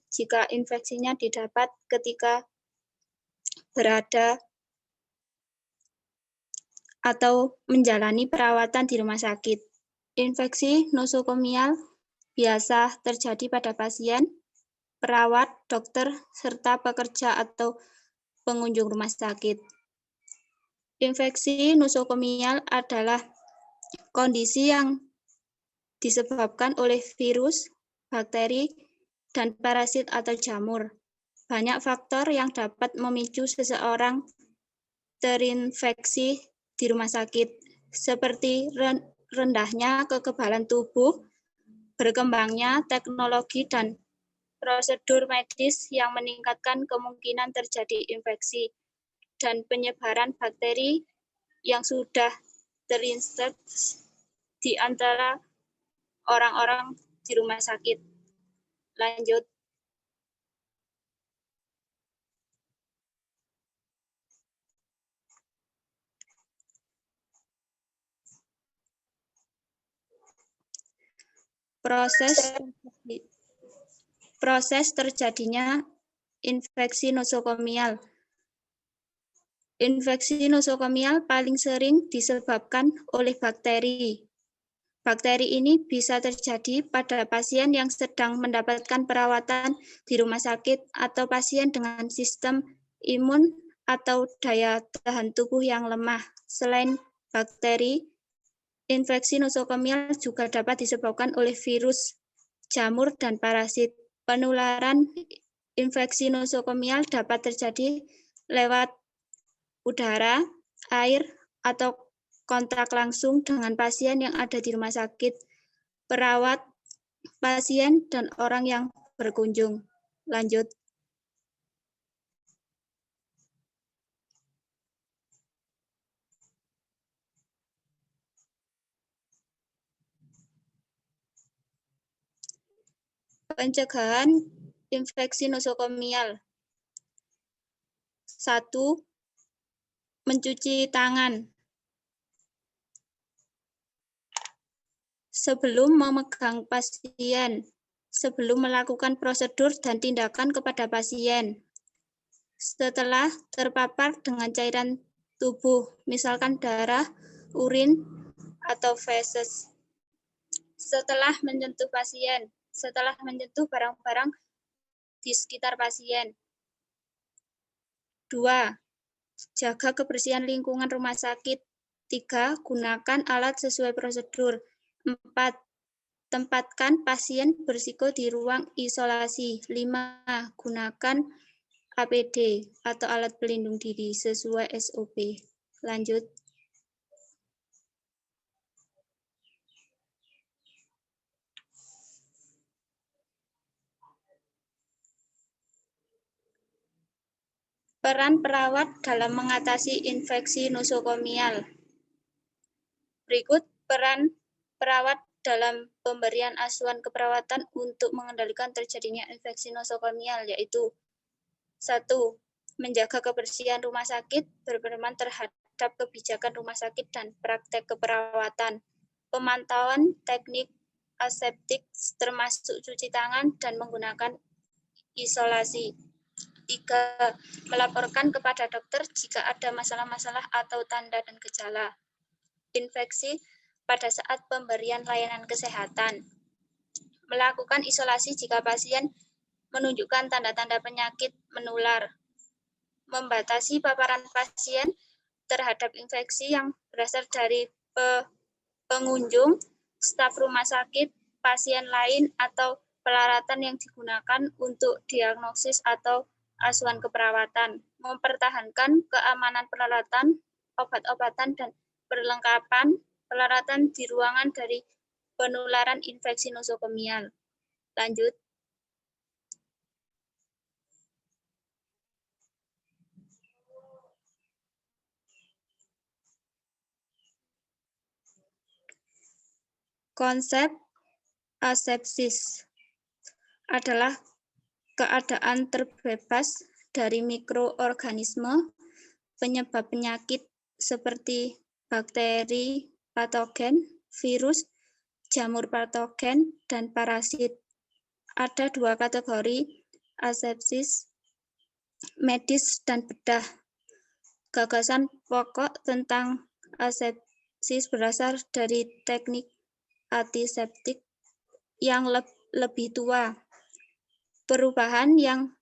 jika infeksinya didapat ketika berada atau menjalani perawatan di rumah sakit. Infeksi nosokomial biasa terjadi pada pasien, perawat, dokter, serta pekerja atau pengunjung rumah sakit. Infeksi nosokomial adalah kondisi yang disebabkan oleh virus, bakteri, dan parasit atau jamur. Banyak faktor yang dapat memicu seseorang terinfeksi di rumah sakit, seperti rendahnya kekebalan tubuh, berkembangnya teknologi dan prosedur medis yang meningkatkan kemungkinan terjadi infeksi, dan penyebaran bakteri yang sudah terinfeksi di antara orang-orang di rumah sakit. Lanjut. Proses terjadinya infeksi nosokomial. Infeksi nosokomial paling sering disebabkan oleh bakteri. Bakteri ini bisa terjadi pada pasien yang sedang mendapatkan perawatan di rumah sakit atau pasien dengan sistem imun atau daya tahan tubuh yang lemah. Selain bakteri, infeksi nosokomial juga dapat disebabkan oleh virus, jamur, dan parasit. Penularan infeksi nosokomial dapat terjadi lewat udara, air, atau kontak langsung dengan pasien yang ada di rumah sakit, perawat, pasien, dan orang yang berkunjung. Lanjut. Pencegahan infeksi nosokomial. 1. Mencuci tangan. Sebelum memegang pasien, sebelum melakukan prosedur dan tindakan kepada pasien. Setelah terpapar dengan cairan tubuh, misalkan darah, urin, atau feses. Setelah menyentuh pasien, setelah menyentuh barang-barang di sekitar pasien. 2. Jaga kebersihan lingkungan rumah sakit. 3. Gunakan alat sesuai prosedur. 4. Tempatkan pasien berisiko di ruang isolasi. 5. Gunakan APD atau alat pelindung diri sesuai SOP. Lanjut. Peran perawat dalam mengatasi infeksi nosokomial. Berikut peran perawat dalam pemberian asuhan keperawatan untuk mengendalikan terjadinya infeksi nosokomial, yaitu 1. Menjaga kebersihan rumah sakit, berperan terhadap kebijakan rumah sakit dan praktek keperawatan. Pemantauan teknik aseptik termasuk cuci tangan dan menggunakan isolasi. 3. Melaporkan kepada dokter jika ada masalah-masalah atau tanda dan gejala infeksi pada saat pemberian layanan kesehatan. Melakukan isolasi jika pasien menunjukkan tanda-tanda penyakit menular. Membatasi paparan pasien terhadap infeksi yang berasal dari pengunjung, staf rumah sakit, pasien lain, atau peralatan yang digunakan untuk diagnosis atau asuhan keperawatan. Mempertahankan keamanan peralatan, obat-obatan, dan perlengkapan peralatan di ruangan dari penularan infeksi nosokomial. Lanjut. Konsep asepsis adalah keadaan terbebas dari mikroorganisme penyebab penyakit seperti bakteri patogen, virus, jamur patogen, dan parasit, ada dua kategori, asepsis medis dan bedah. Gagasan pokok tentang asepsis berasal dari teknik antiseptik yang lebih tua. Perubahan yang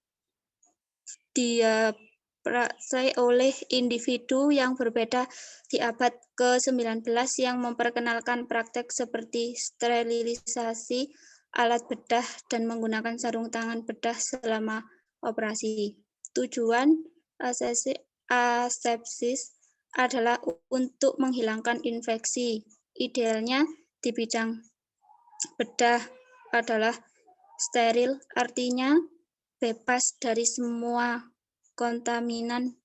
diaplikasi oleh individu yang berbeda di abad ke-19 yang memperkenalkan praktek seperti sterilisasi alat bedah dan menggunakan sarung tangan bedah selama operasi. Tujuan asepsis adalah untuk menghilangkan infeksi. Idealnya di bidang bedah adalah steril, artinya bebas dari semua kontaminan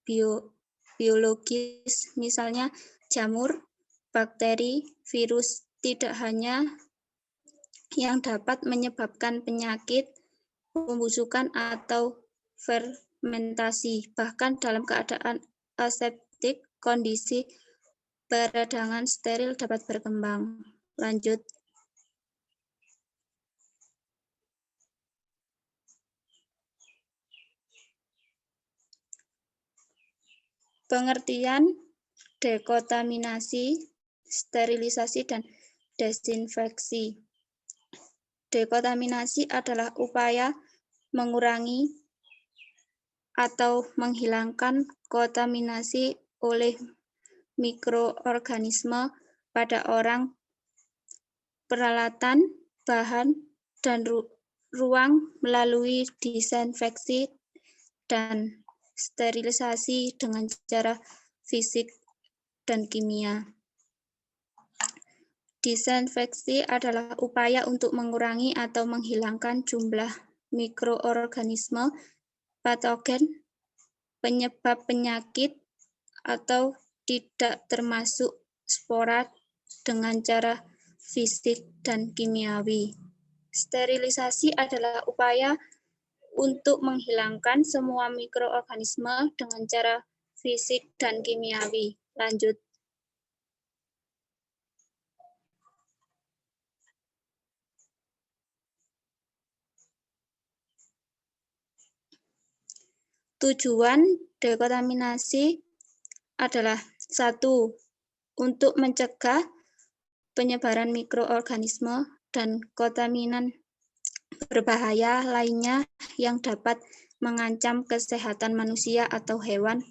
biologis, misalnya jamur, bakteri, virus, tidak hanya yang dapat menyebabkan penyakit, pembusukan, atau fermentasi. Bahkan dalam keadaan aseptik, kondisi peradangan steril dapat berkembang. Lanjut. Pengertian dekontaminasi, sterilisasi, dan desinfeksi. Dekontaminasi adalah upaya mengurangi atau menghilangkan kontaminasi oleh mikroorganisme pada orang, peralatan, bahan, dan ruang melalui disinfeksi dan sterilisasi dengan cara fisik dan kimia. Disinfeksi adalah upaya untuk mengurangi atau menghilangkan jumlah mikroorganisme patogen, penyebab penyakit, atau tidak termasuk spora dengan cara fisik dan kimiawi. Sterilisasi adalah upaya untuk menghilangkan semua mikroorganisme dengan cara fisik dan kimiawi. Lanjut. Tujuan dekontaminasi adalah 1. Untuk mencegah penyebaran mikroorganisme dan kontaminan berbahaya lainnya yang dapat mengancam kesehatan manusia atau hewan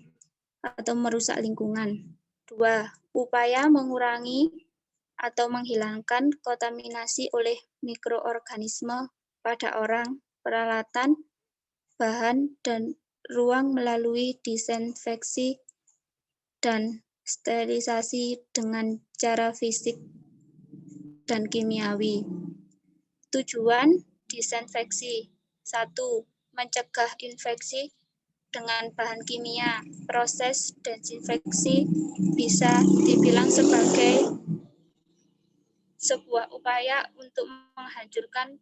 atau merusak lingkungan. 2. Upaya mengurangi atau menghilangkan kontaminasi oleh mikroorganisme pada orang, peralatan, bahan, dan ruang melalui disinfeksi dan sterilisasi dengan cara fisik dan kimiawi. Tujuan disinfeksi. 1. Mencegah infeksi dengan bahan kimia. Proses desinfeksi bisa dibilang sebagai sebuah upaya untuk menghancurkan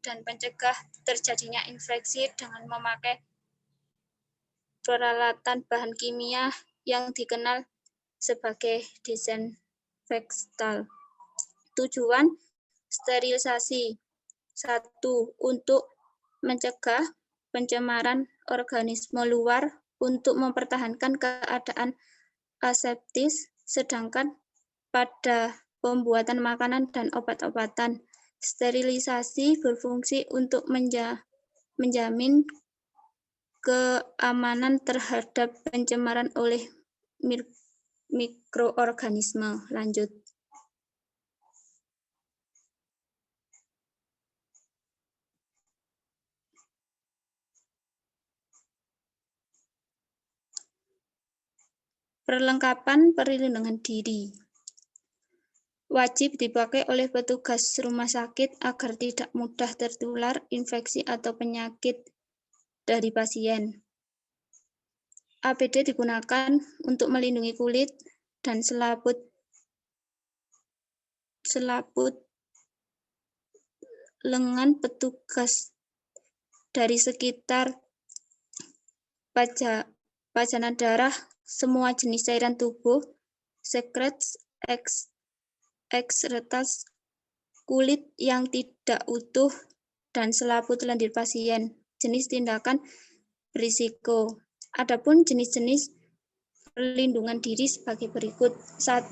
dan mencegah terjadinya infeksi dengan memakai peralatan bahan kimia yang dikenal sebagai disinfektan. Tujuan sterilisasi. 1. Untuk mencegah pencemaran organisme luar untuk mempertahankan keadaan aseptis, sedangkan pada pembuatan makanan dan obat-obatan, sterilisasi berfungsi untuk menjamin keamanan terhadap pencemaran oleh mikroorganisme. Lanjut. Perlengkapan perlindungan diri wajib dipakai oleh petugas rumah sakit agar tidak mudah tertular infeksi atau penyakit dari pasien. APD digunakan untuk melindungi kulit dan selaput lengan petugas dari sekitar pajanan darah, semua jenis cairan tubuh, sekret, ekskretas kulit yang tidak utuh, dan selaput lendir pasien. Jenis tindakan berisiko. Adapun jenis-jenis perlindungan diri sebagai berikut. 1.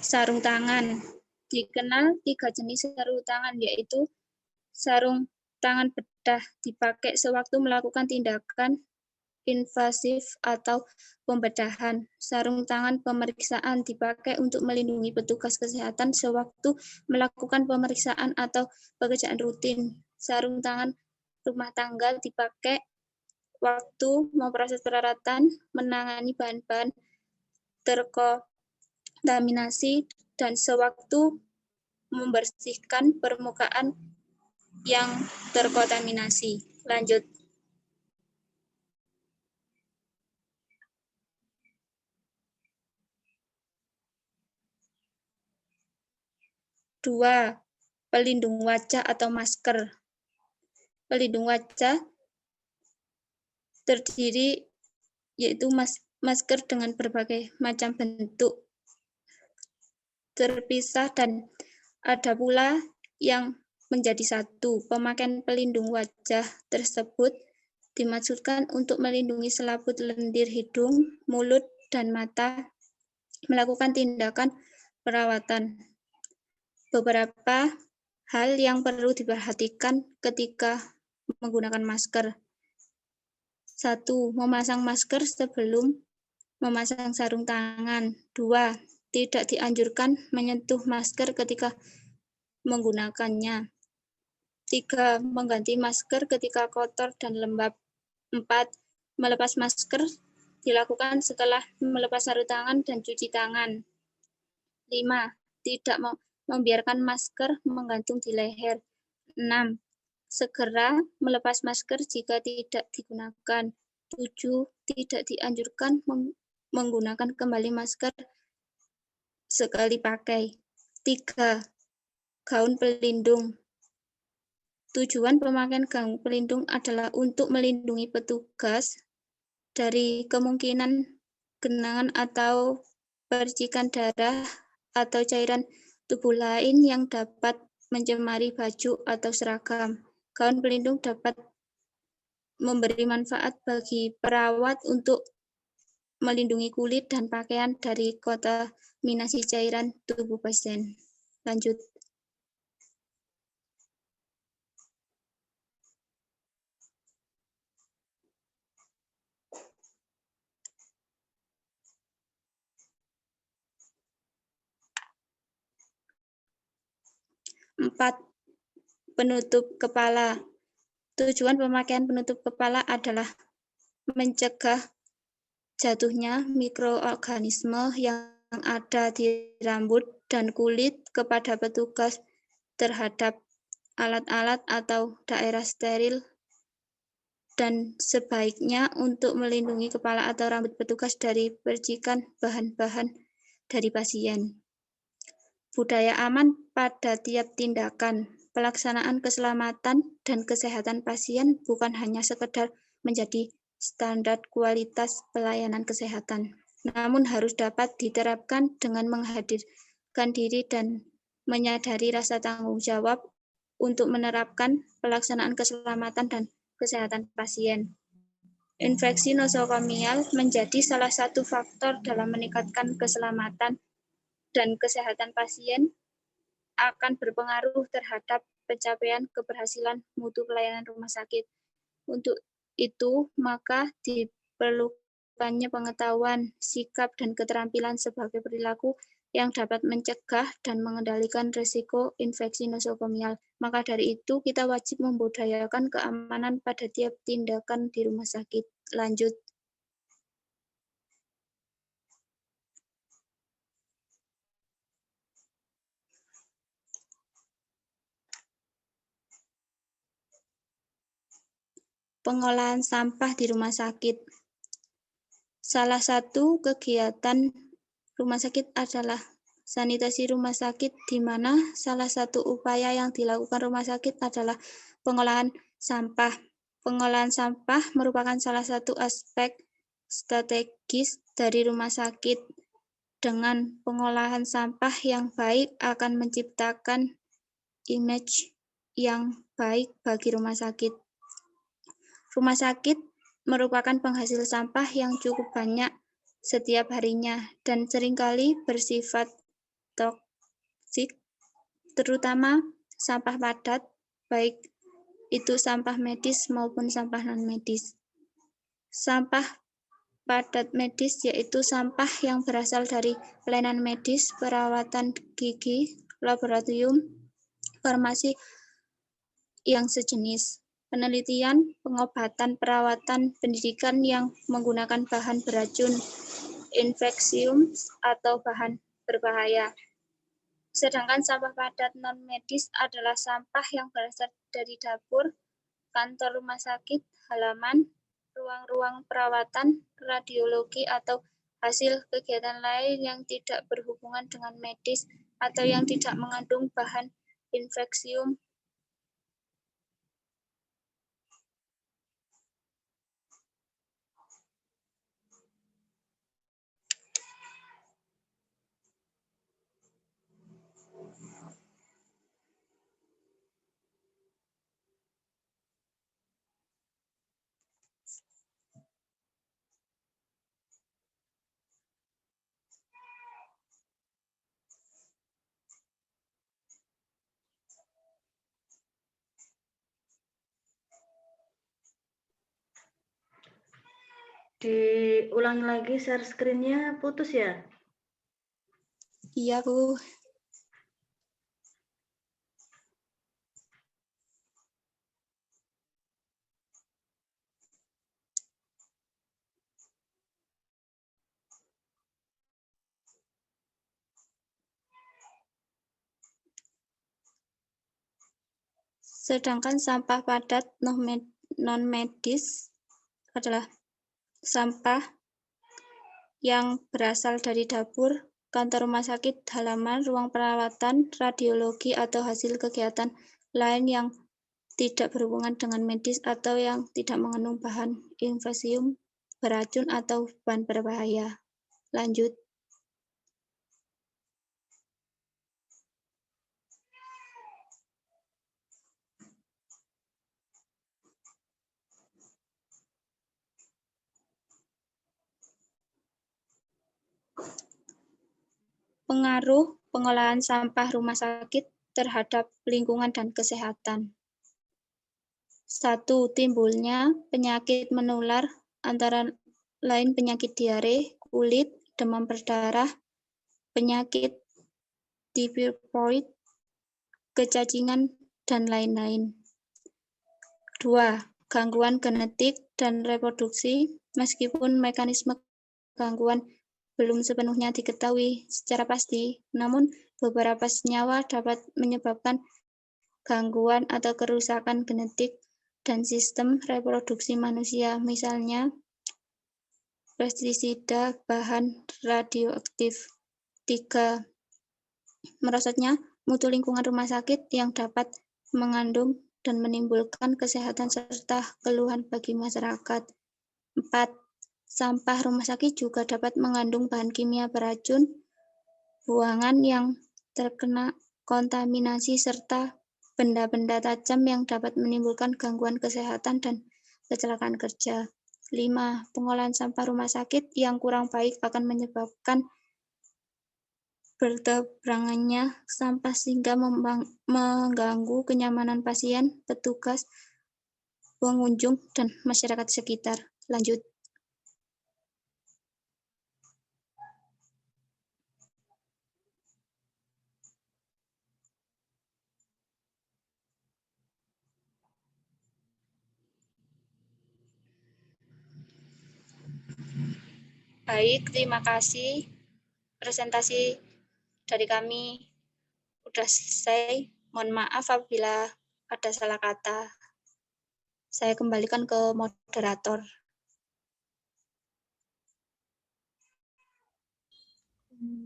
Sarung tangan. Dikenal 3 jenis sarung tangan, yaitu sarung tangan bedah dipakai sewaktu melakukan tindakan invasif atau pembedahan. Sarung tangan pemeriksaan dipakai untuk melindungi petugas kesehatan sewaktu melakukan pemeriksaan atau pekerjaan rutin. Sarung tangan rumah tangga dipakai waktu memproses peralatan, menangani bahan-bahan terkontaminasi, dan sewaktu membersihkan permukaan yang terkontaminasi. Lanjut. 2. Pelindung wajah atau masker. Pelindung wajah terdiri yaitu masker dengan berbagai macam bentuk terpisah, dan ada pula yang menjadi satu. Pemakaian pelindung wajah tersebut dimaksudkan untuk melindungi selaput lendir hidung, mulut, dan mata melakukan tindakan perawatan. Beberapa hal yang perlu diperhatikan ketika menggunakan masker. 1. Memasang masker sebelum memasang sarung tangan. 2. Tidak dianjurkan menyentuh masker ketika menggunakannya. 3. Mengganti masker ketika kotor dan lembab. 4. Melepas masker dilakukan setelah melepas sarung tangan dan cuci tangan. 5. Tidak membiarkan masker menggantung di leher. 6. Segera melepas masker jika tidak digunakan. 7. Tidak dianjurkan menggunakan kembali masker sekali pakai. 3. Gaun pelindung. Tujuan pemakaian gaun pelindung adalah untuk melindungi petugas dari kemungkinan genangan atau percikan darah atau cairan tubuh lain yang dapat mencemari baju atau seragam. Gaun pelindung dapat memberi manfaat bagi perawat untuk melindungi kulit dan pakaian dari kontaminasi cairan tubuh pasien. Lanjut. 4. Penutup kepala. Tujuan pemakaian penutup kepala adalah mencegah jatuhnya mikroorganisme yang ada di rambut dan kulit kepada petugas terhadap alat-alat atau daerah steril, dan sebaiknya untuk melindungi kepala atau rambut petugas dari percikan bahan-bahan dari pasien. Budaya aman pada tiap tindakan. Pelaksanaan keselamatan dan kesehatan pasien bukan hanya sekedar menjadi standar kualitas pelayanan kesehatan, namun harus dapat diterapkan dengan menghadirkan diri dan menyadari rasa tanggung jawab untuk menerapkan pelaksanaan keselamatan dan kesehatan pasien. Infeksi nosokomial menjadi salah satu faktor dalam meningkatkan keselamatan dan kesehatan pasien, akan berpengaruh terhadap pencapaian keberhasilan mutu pelayanan rumah sakit. Untuk itu, maka diperlukannya pengetahuan, sikap, dan keterampilan sebagai perilaku yang dapat mencegah dan mengendalikan risiko infeksi nosokomial. Maka dari itu, kita wajib membudayakan keamanan pada tiap tindakan di rumah sakit. Lanjut. Pengolahan sampah di rumah sakit. Salah satu kegiatan rumah sakit adalah sanitasi rumah sakit, di mana salah satu upaya yang dilakukan rumah sakit adalah pengolahan sampah. Pengolahan sampah merupakan salah satu aspek strategis dari rumah sakit. Dengan pengolahan sampah yang baik akan menciptakan image yang baik bagi rumah sakit. Rumah sakit merupakan penghasil sampah yang cukup banyak setiap harinya dan seringkali bersifat toksik, terutama sampah padat, baik itu sampah medis maupun sampah non-medis. Sampah padat medis yaitu sampah yang berasal dari pelayanan medis, perawatan gigi, laboratorium, farmasi yang sejenis. Penelitian, pengobatan, perawatan, pendidikan yang menggunakan bahan beracun, infeksium, atau bahan berbahaya. Sedangkan sampah padat non-medis adalah sampah yang berasal dari dapur, kantor rumah sakit, halaman, ruang-ruang perawatan, radiologi, atau hasil kegiatan lain yang tidak berhubungan dengan medis atau yang tidak mengandung bahan infeksium. Diulangi lagi share screen-nya, putus ya? Iya, Bu. Sedangkan sampah padat non-medis adalah sampah yang berasal dari dapur, kantor rumah sakit, halaman, ruang perawatan, radiologi, atau hasil kegiatan lain yang tidak berhubungan dengan medis atau yang tidak mengandung bahan infeksium, beracun, atau bahan berbahaya. Lanjut. Pengaruh pengolahan sampah rumah sakit terhadap lingkungan dan kesehatan. 1. Timbulnya penyakit menular antara lain penyakit diare, kulit, demam berdarah, penyakit tifoid, kecacingan, dan lain-lain. 2. Gangguan genetik dan reproduksi, meskipun mekanisme gangguan belum sepenuhnya diketahui secara pasti, namun beberapa senyawa dapat menyebabkan gangguan atau kerusakan genetik dan sistem reproduksi manusia, misalnya pestisida, bahan radioaktif. 3. Merosotnya mutu lingkungan rumah sakit yang dapat mengandung dan menimbulkan kesehatan serta keluhan bagi masyarakat. 4. Sampah rumah sakit juga dapat mengandung bahan kimia beracun, buangan yang terkena kontaminasi, serta benda-benda tajam yang dapat menimbulkan gangguan kesehatan dan kecelakaan kerja. 5. Pengolahan sampah rumah sakit yang kurang baik akan menyebabkan bertebarannya sampah sehingga mengganggu kenyamanan pasien, petugas, pengunjung, dan masyarakat sekitar. Lanjut. Baik, terima kasih. Presentasi dari kami sudah selesai. Mohon maaf apabila ada salah kata. Saya kembalikan ke moderator.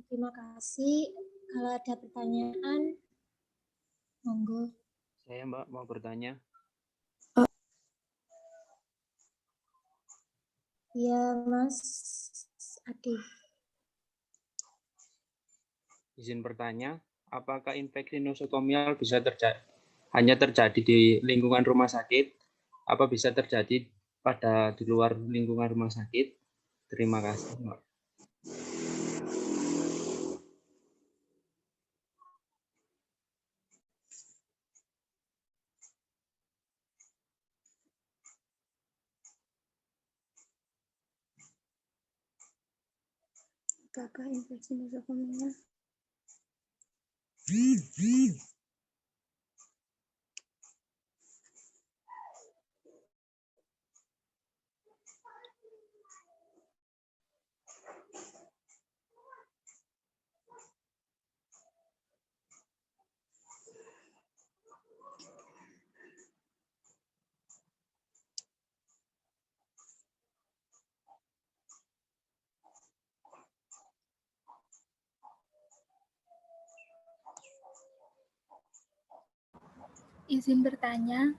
Terima kasih. Kalau ada pertanyaan, monggo. Saya Mbak mau bertanya. Ya, Mas Adi. Izin bertanya, apakah infeksi nosokomial bisa terjadi hanya terjadi di lingkungan rumah sakit? Apa bisa terjadi di luar lingkungan rumah sakit? Terima kasih, Mbak. Apakah infeksi nosokomial? Izin bertanya.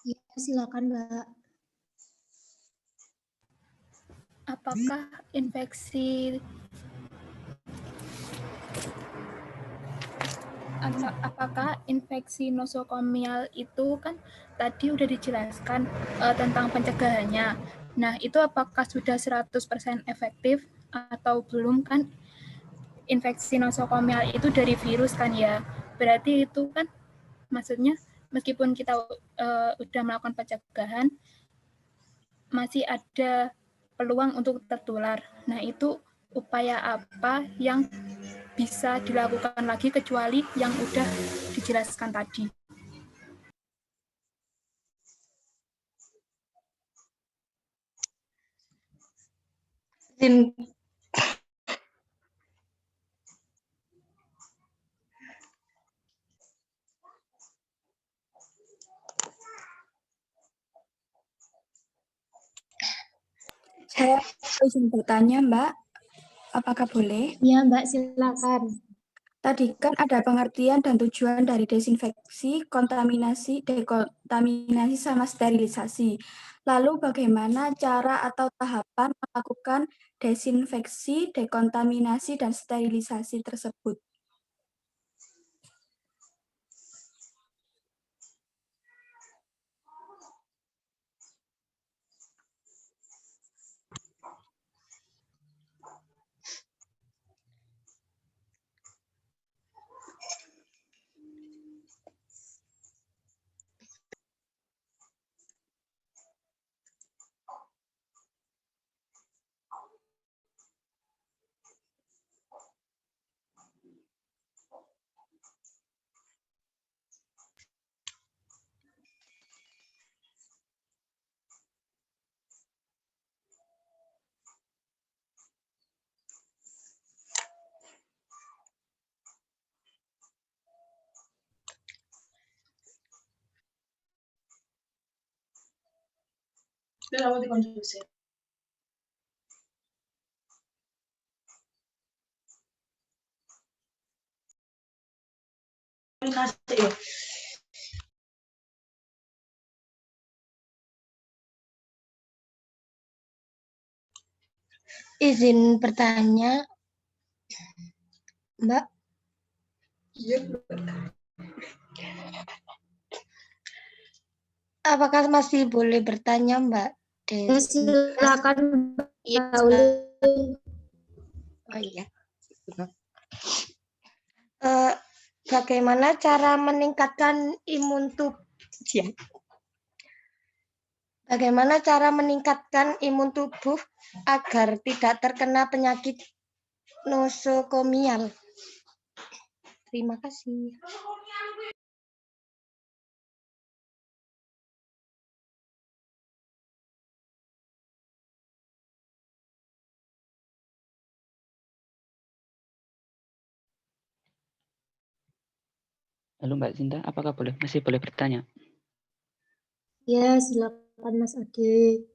Ya, silakan, Mbak. Apakah infeksi nosokomial itu kan tadi udah dijelaskan tentang pencegahannya. Nah, itu apakah sudah 100% efektif atau belum kan? Infeksi nosokomial itu dari virus kan ya. Berarti itu kan maksudnya meskipun kita udah melakukan pencegahan, masih ada peluang untuk tertular. Nah, itu upaya apa yang bisa dilakukan lagi kecuali yang udah dijelaskan tadi? Saya izin bertanya, Mbak. Apakah boleh? Iya, Mbak, silakan. Tadi kan ada pengertian dan tujuan dari desinfeksi, kontaminasi, dekontaminasi, sama sterilisasi. Lalu bagaimana cara atau tahapan melakukan desinfeksi, dekontaminasi, dan sterilisasi tersebut? Izin bertanya, Mbak. Apakah masih boleh bertanya, Mbak? Ya, silakan, Mbak Ulin. Oh iya. Bagaimana cara meningkatkan imun tubuh? Bagaimana cara meningkatkan imun tubuh agar tidak terkena penyakit nosokomial? Terima kasih. Halo Mbak Sinta, apakah masih boleh bertanya? Ya, silakan Mas Ade.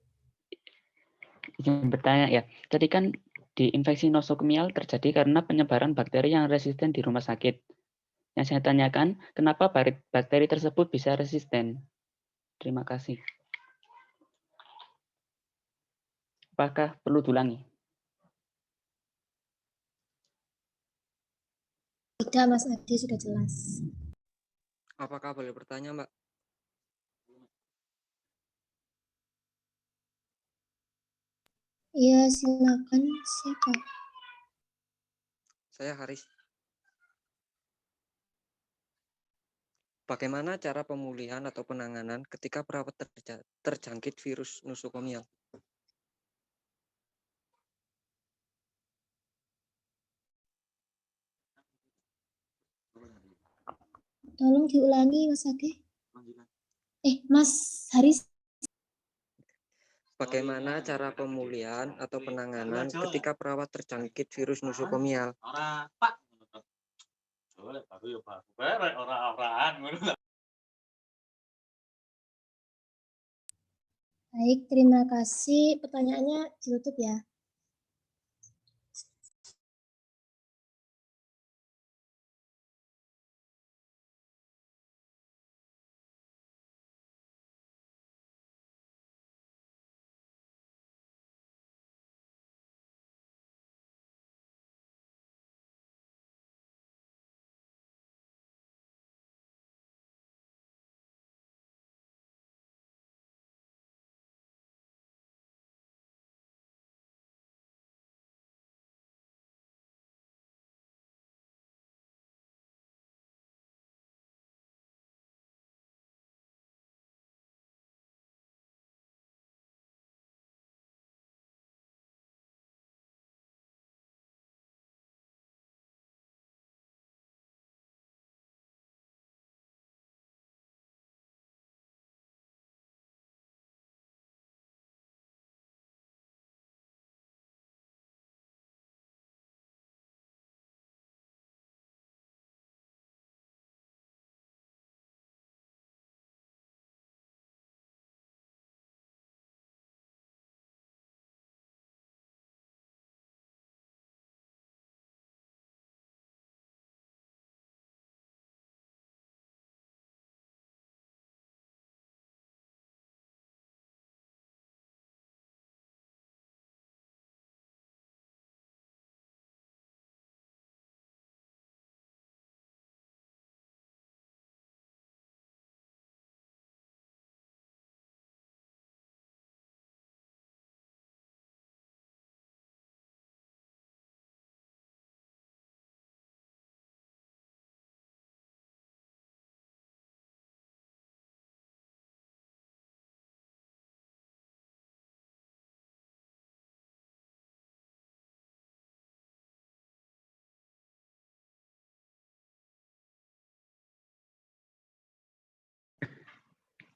Izin bertanya ya. Tadi kan di infeksi nosokomial terjadi karena penyebaran bakteri yang resisten di rumah sakit. Yang saya tanyakan, kenapa bakteri tersebut bisa resisten? Terima kasih. Apakah perlu diulangi? Tidak, Mas Adi sudah jelas. Apakah boleh bertanya, Mbak? Iya, silakan. Siapa? Saya Haris. Bagaimana cara pemulihan atau penanganan ketika perawat terjangkit virus nosokomial? Tolong diulangi, Mas Adi. Mas Haris. Bagaimana cara pemulihan atau penanganan ketika perawat terjangkit virus nosokomial? Baik, terima kasih. Pertanyaannya ditutup ya.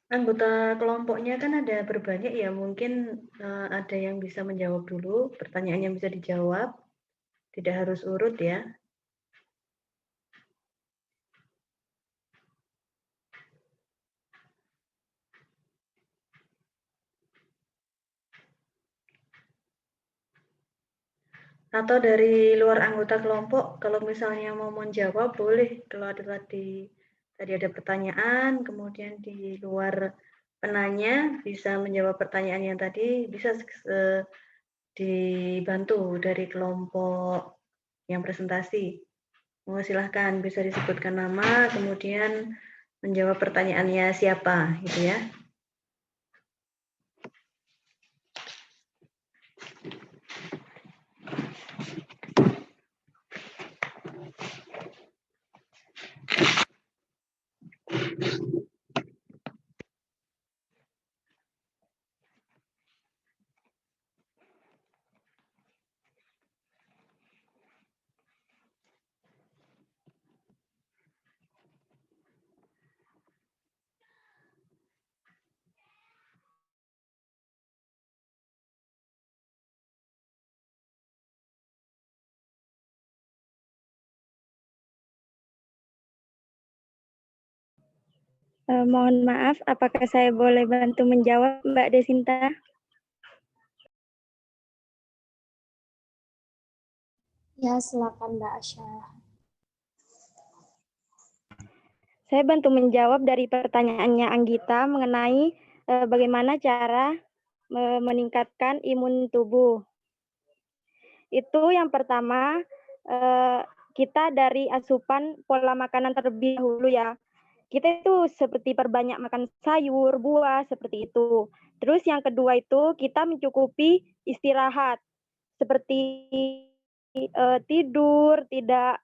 Anggota kelompoknya kan ada berbanyak ya, mungkin ada yang bisa menjawab dulu, pertanyaan yang bisa dijawab, tidak harus urut ya. Atau dari luar anggota kelompok, kalau misalnya mau menjawab boleh, kalau ada tadi ada pertanyaan, kemudian di luar penanya bisa menjawab pertanyaan yang tadi, bisa dibantu dari kelompok yang presentasi. Mau silahkan, bisa disebutkan nama, kemudian menjawab pertanyaannya siapa, gitu ya. Mohon maaf, apakah saya boleh bantu menjawab, Mbak Desinta? Ya, silakan Mbak Asya. Saya bantu menjawab dari pertanyaannya Anggita mengenai bagaimana cara meningkatkan imun tubuh. Itu yang pertama, kita dari asupan pola makanan terlebih dahulu ya. Kita itu seperti perbanyak makan sayur, buah, seperti itu. Terus yang kedua itu kita mencukupi istirahat, seperti tidur, tidak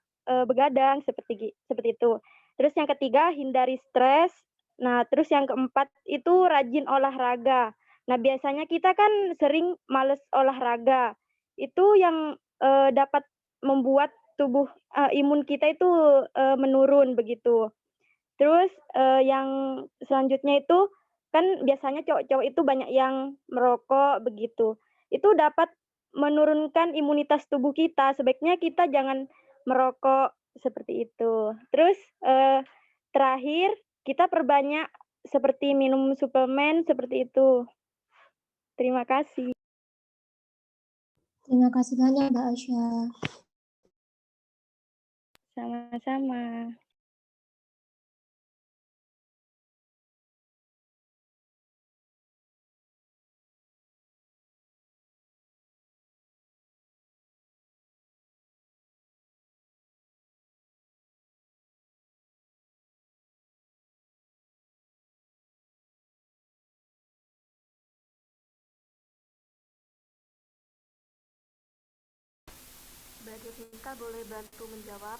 begadang, seperti itu. Terus yang ketiga, hindari stres. Nah, terus yang keempat itu rajin olahraga. Nah, biasanya kita kan sering males olahraga. Itu yang dapat membuat tubuh imun kita itu menurun begitu. Terus yang selanjutnya itu kan biasanya cowok-cowok itu banyak yang merokok begitu. Itu dapat menurunkan imunitas tubuh kita. Sebaiknya kita jangan merokok seperti itu. Terus terakhir kita perbanyak seperti minum suplemen seperti itu. Terima kasih. Terima kasih banyak Mbak Asya. Sama-sama. Mbak Jessica boleh bantu menjawab?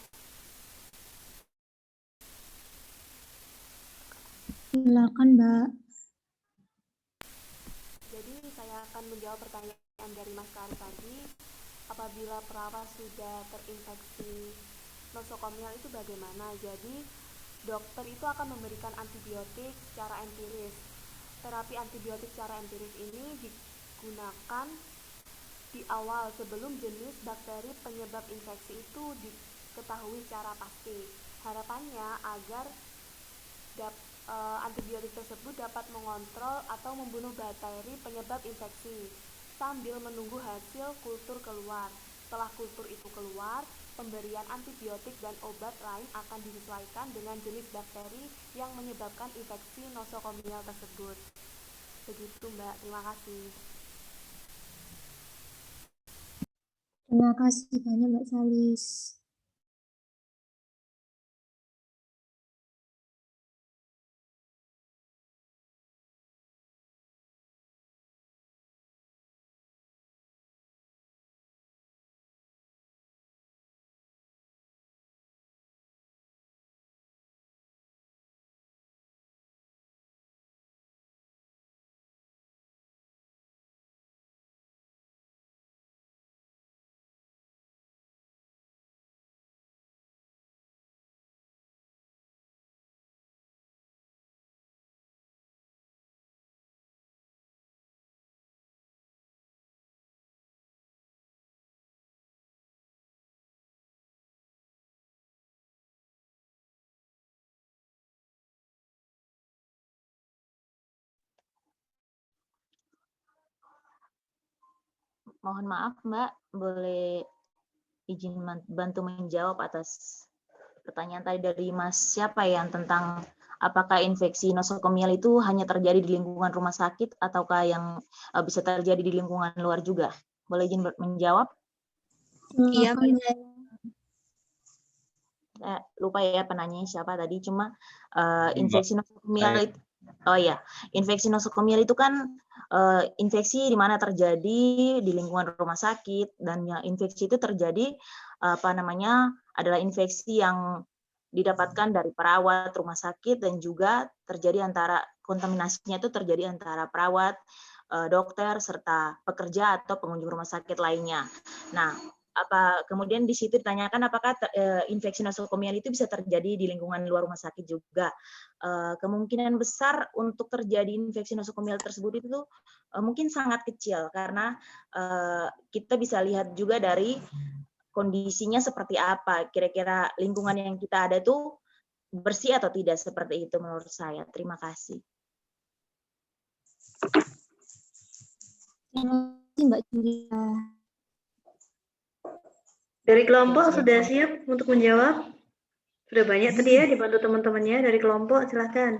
Silakan Mbak. Jadi saya akan menjawab pertanyaan dari Mas Kari tadi. Apabila perawat sudah terinfeksi nosokomial itu bagaimana? Jadi dokter itu akan memberikan antibiotik secara empiris. Terapi antibiotik secara empiris ini digunakan di awal sebelum jenis bakteri penyebab infeksi itu diketahui secara pasti. Harapannya agar antibiotik tersebut dapat mengontrol atau membunuh bakteri penyebab infeksi sambil menunggu hasil kultur keluar. Setelah kultur itu keluar, pemberian antibiotik dan obat lain akan disesuaikan dengan jenis bakteri yang menyebabkan infeksi nosokomial tersebut. Begitu Mbak, terima kasih. Terima kasih banyak Mbak Salis. Mohon maaf Mbak, boleh izin bantu menjawab atas pertanyaan tadi dari Mas siapa yang tentang apakah infeksi nosokomial itu hanya terjadi di lingkungan rumah sakit ataukah yang bisa terjadi di lingkungan luar juga? Boleh izin menjawab? Iya, lupa ya penanyanya siapa tadi, cuma infeksi nosokomial itu, infeksi nosokomial itu kan infeksi di mana terjadi di lingkungan rumah sakit, dan yang infeksi itu terjadi adalah infeksi yang didapatkan dari perawat rumah sakit dan juga terjadi antara kontaminasinya itu terjadi antara perawat, dokter serta pekerja atau pengunjung rumah sakit lainnya. Nah, kemudian di situ ditanyakan apakah infeksi nosokomial itu bisa terjadi di lingkungan luar rumah sakit juga. Kemungkinan besar untuk terjadi infeksi nosokomial tersebut itu mungkin sangat kecil karena kita bisa lihat juga dari kondisinya seperti apa, kira-kira lingkungan yang kita ada itu bersih atau tidak, seperti itu menurut saya. Terima kasih. Terima kasih Mbak Julia. Dari kelompok sudah siap untuk menjawab? Sudah banyak tadi ya dibantu teman-temannya dari kelompok, silahkan.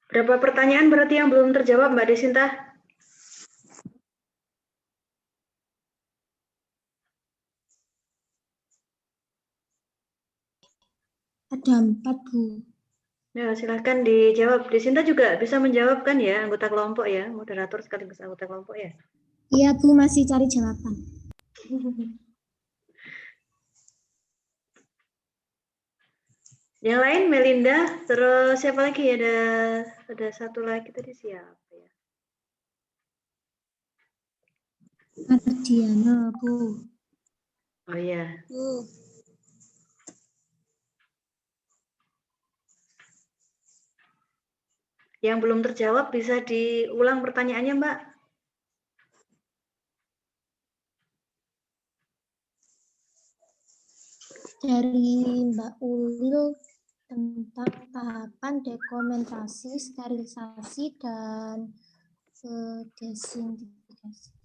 Berapa pertanyaan berarti yang belum terjawab, Mbak Desinta? Ada 4, Bu. Ya, silahkan dijawab. Desinta juga bisa menjawab kan ya, anggota kelompok ya, moderator sekaligus anggota kelompok ya. Iya, Bu, masih cari jawaban. Yang lain, Melinda, terus siapa lagi? Ada satu lagi tadi siapa ya? Ardiana, Bu. Oh iya. Bu. Yang belum terjawab bisa diulang pertanyaannya, Mbak. Dari Mbak Ulil tentang tahapan dokumentasi, sterilisasi, dan desinfeksi.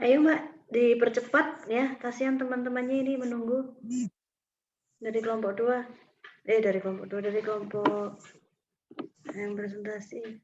Ayo Mbak, dipercepat ya, kasihan teman-temannya ini menunggu. Dari kelompok 2. Dari kelompok 2, dari kelompok yang presentasi.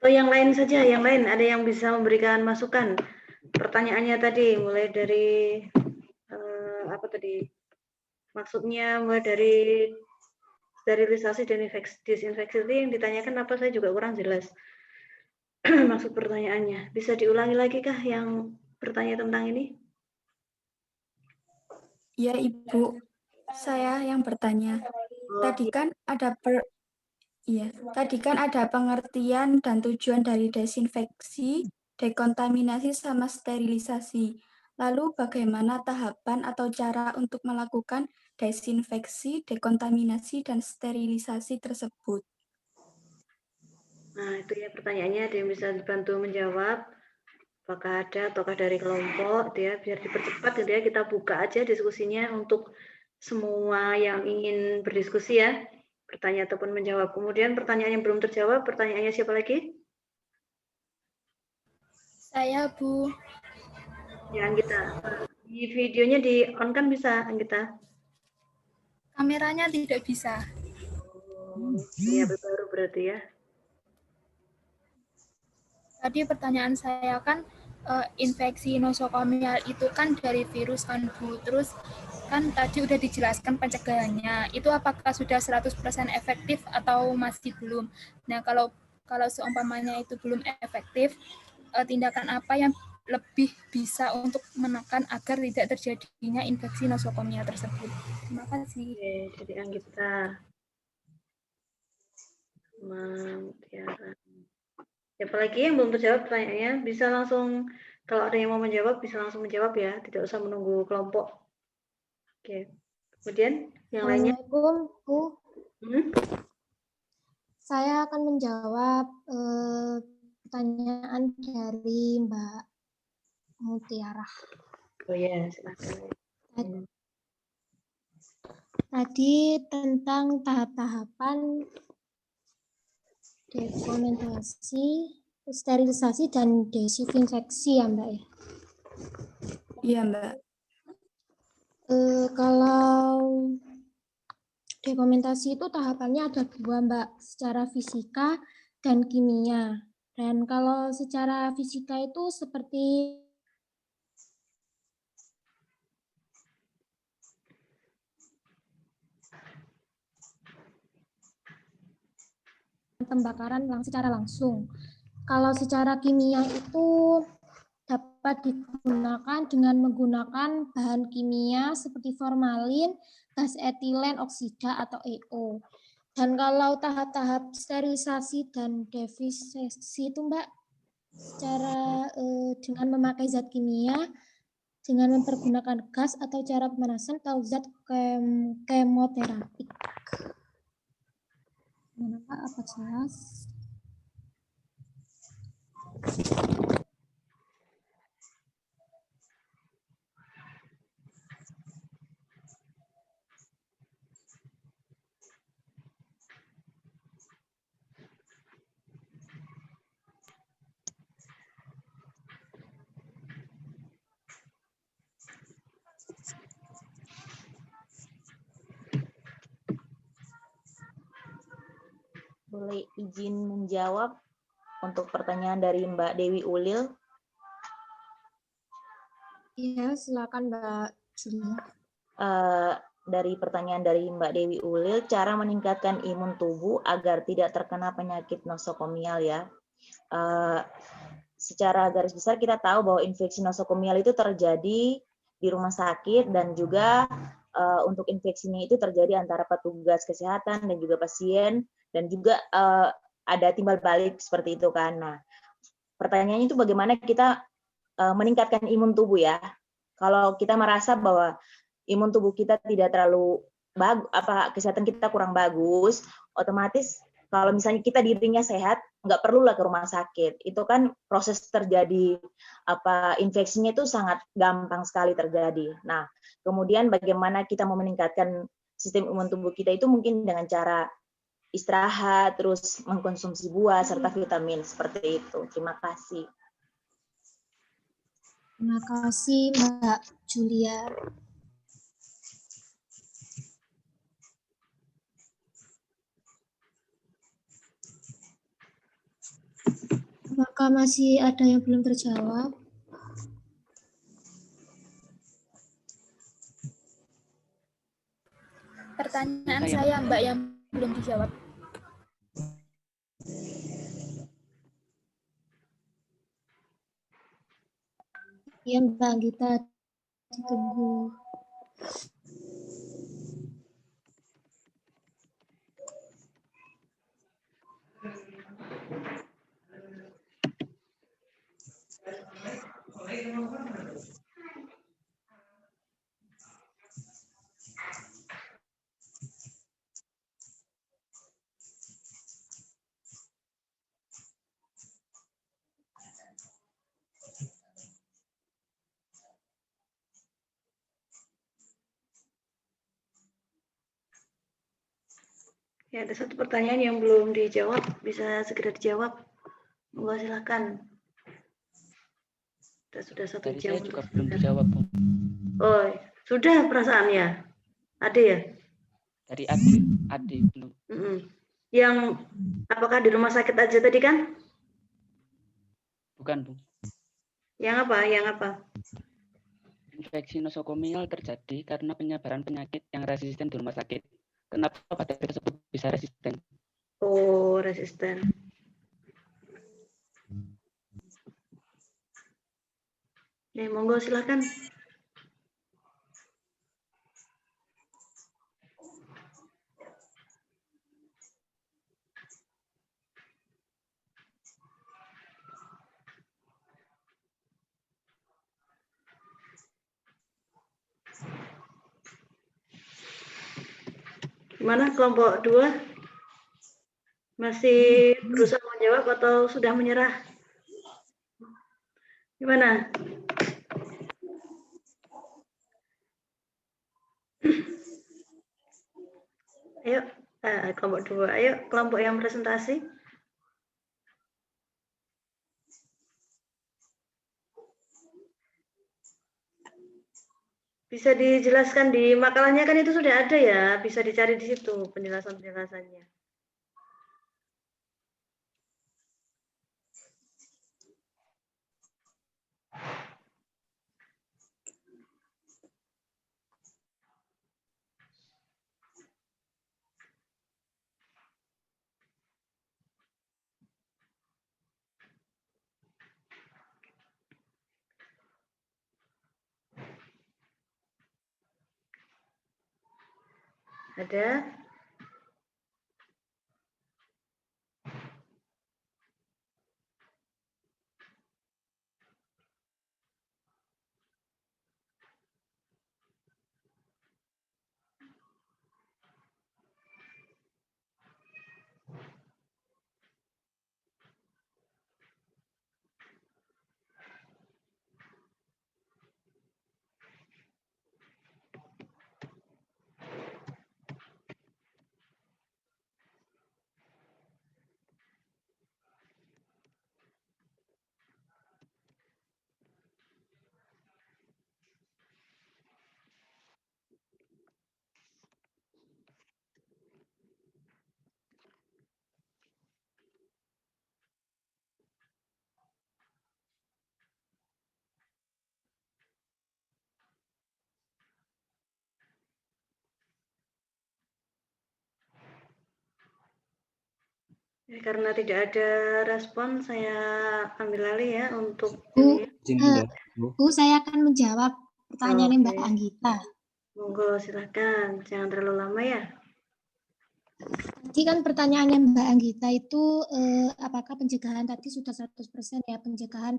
Atau yang lain saja, yang lain ada yang bisa memberikan masukan. Pertanyaannya tadi mulai dari apa tadi? Maksudnya mulai dari sterilisasi dan disinfeksi itu yang ditanyakan apa, saya juga kurang jelas. Maksud pertanyaannya. Bisa diulangi lagi kah yang bertanya tentang ini? Ya, Ibu. Saya yang bertanya. Tadi kan ada pengertian dan tujuan dari desinfeksi, dekontaminasi sama sterilisasi. Lalu bagaimana tahapan atau cara untuk melakukan desinfeksi, dekontaminasi dan sterilisasi tersebut? Nah, itu ya pertanyaannya, ada yang bisa dibantu menjawab. Apakah ada ataukah dari kelompok, ya, biar dipercepat gitu ya, kita buka aja diskusinya untuk semua yang ingin berdiskusi ya, bertanya ataupun menjawab. Kemudian pertanyaan yang belum terjawab, pertanyaannya siapa lagi? Saya, Bu. Ya, Anggita. Di videonya di on kan bisa, Anggita? Kameranya tidak bisa. Iya, baru berarti ya. Tadi pertanyaan saya kan infeksi nosokomial itu kan dari virus kan Bu. Terus kan tadi udah dijelaskan pencegahannya. Itu apakah sudah 100% efektif atau masih belum? Nah, kalau seumpamanya itu belum efektif, tindakan apa yang lebih bisa untuk menekan agar tidak terjadinya infeksi nosokomial tersebut? Terima kasih. Oke, jadi Anggita. Tiara. Siapa lagi yang belum terjawab pertanyaannya? Bisa langsung, kalau ada yang mau menjawab, bisa langsung menjawab ya. Tidak usah menunggu kelompok. Oke. Kemudian yang lainnya? Assalamualaikum, Bu. Hmm? Saya akan menjawab pertanyaan dari Mbak Mutiara. Oh ya, silakan. Tadi tentang tahap-tahapan dekontaminasi, sterilisasi, dan desinfeksi ya Mbak ya? Iya, Mbak. Kalau dekontaminasi itu tahapannya ada 2 Mbak, secara fisika dan kimia. Dan kalau secara fisika itu seperti pembakaran secara langsung. Kalau secara kimia itu dapat digunakan dengan menggunakan bahan kimia seperti formalin, gas etilen oksida atau EO. Dan kalau tahap-tahap sterilisasi dan desinfeksi itu Mbak, secara dengan memakai zat kimia, dengan mempergunakan gas atau cara pemanasan atau zat kemoterapik. Gimana Pak, apa jelas? Boleh izin menjawab untuk pertanyaan dari Mbak Dewi Ulil? Iya, silakan Mbak Julia. Dari pertanyaan dari Mbak Dewi Ulil, cara meningkatkan imun tubuh agar tidak terkena penyakit nosokomial ya. Secara garis besar kita tahu bahwa infeksi nosokomial itu terjadi di rumah sakit dan juga untuk infeksinya itu terjadi antara petugas kesehatan dan juga pasien, dan juga ada timbal balik seperti itu kan. Nah, pertanyaannya itu bagaimana kita meningkatkan imun tubuh ya. Kalau kita merasa bahwa imun tubuh kita tidak terlalu bagus, kesehatan kita kurang bagus, otomatis kalau misalnya kita dirinya sehat, nggak perlulah ke rumah sakit. Itu kan proses terjadi infeksinya itu sangat gampang sekali terjadi. Nah, kemudian bagaimana kita mau meningkatkan sistem imun tubuh kita itu mungkin dengan cara istirahat, terus mengkonsumsi buah serta vitamin seperti itu. Terima kasih. Terima kasih Mbak Julia. Apakah masih ada yang belum terjawab? Pertanyaan saya, Mbak, yang belum dijawab. Iya, Mbak Anggita, ditunggu. Ya, ada satu pertanyaan yang belum dijawab, bisa segera dijawab. Monggo silakan. Sudah satu Tadi jam. saya juga belum dijawab, Bu. Oh, sudah perasaannya. Ada ya? Tadi Adi belum. Yang apakah di rumah sakit aja tadi kan? Bukan, Bu. Yang apa? Yang apa? Infeksi nosokomial terjadi karena penyebaran penyakit yang resisten di rumah sakit. Kenapa bakteri tersebut bisa resisten? Oh, resisten. Ya, monggo silakan. Gimana kelompok 2? Masih berusaha menjawab atau sudah menyerah? Gimana? Ayo, kelompok 2. Ayo, kelompok yang presentasi. Bisa dijelaskan di makalahnya kan itu sudah ada ya, bisa dicari di situ penjelasan-penjelasannya. Ada? Ya, karena tidak ada respon, saya ambil alih ya untuk Bu, saya akan menjawab pertanyaannya Mbak Anggita. Monggo silakan, jangan terlalu lama ya. Tadi kan pertanyaannya Mbak Anggita itu apakah pencegahan tadi sudah 100% ya, pencegahan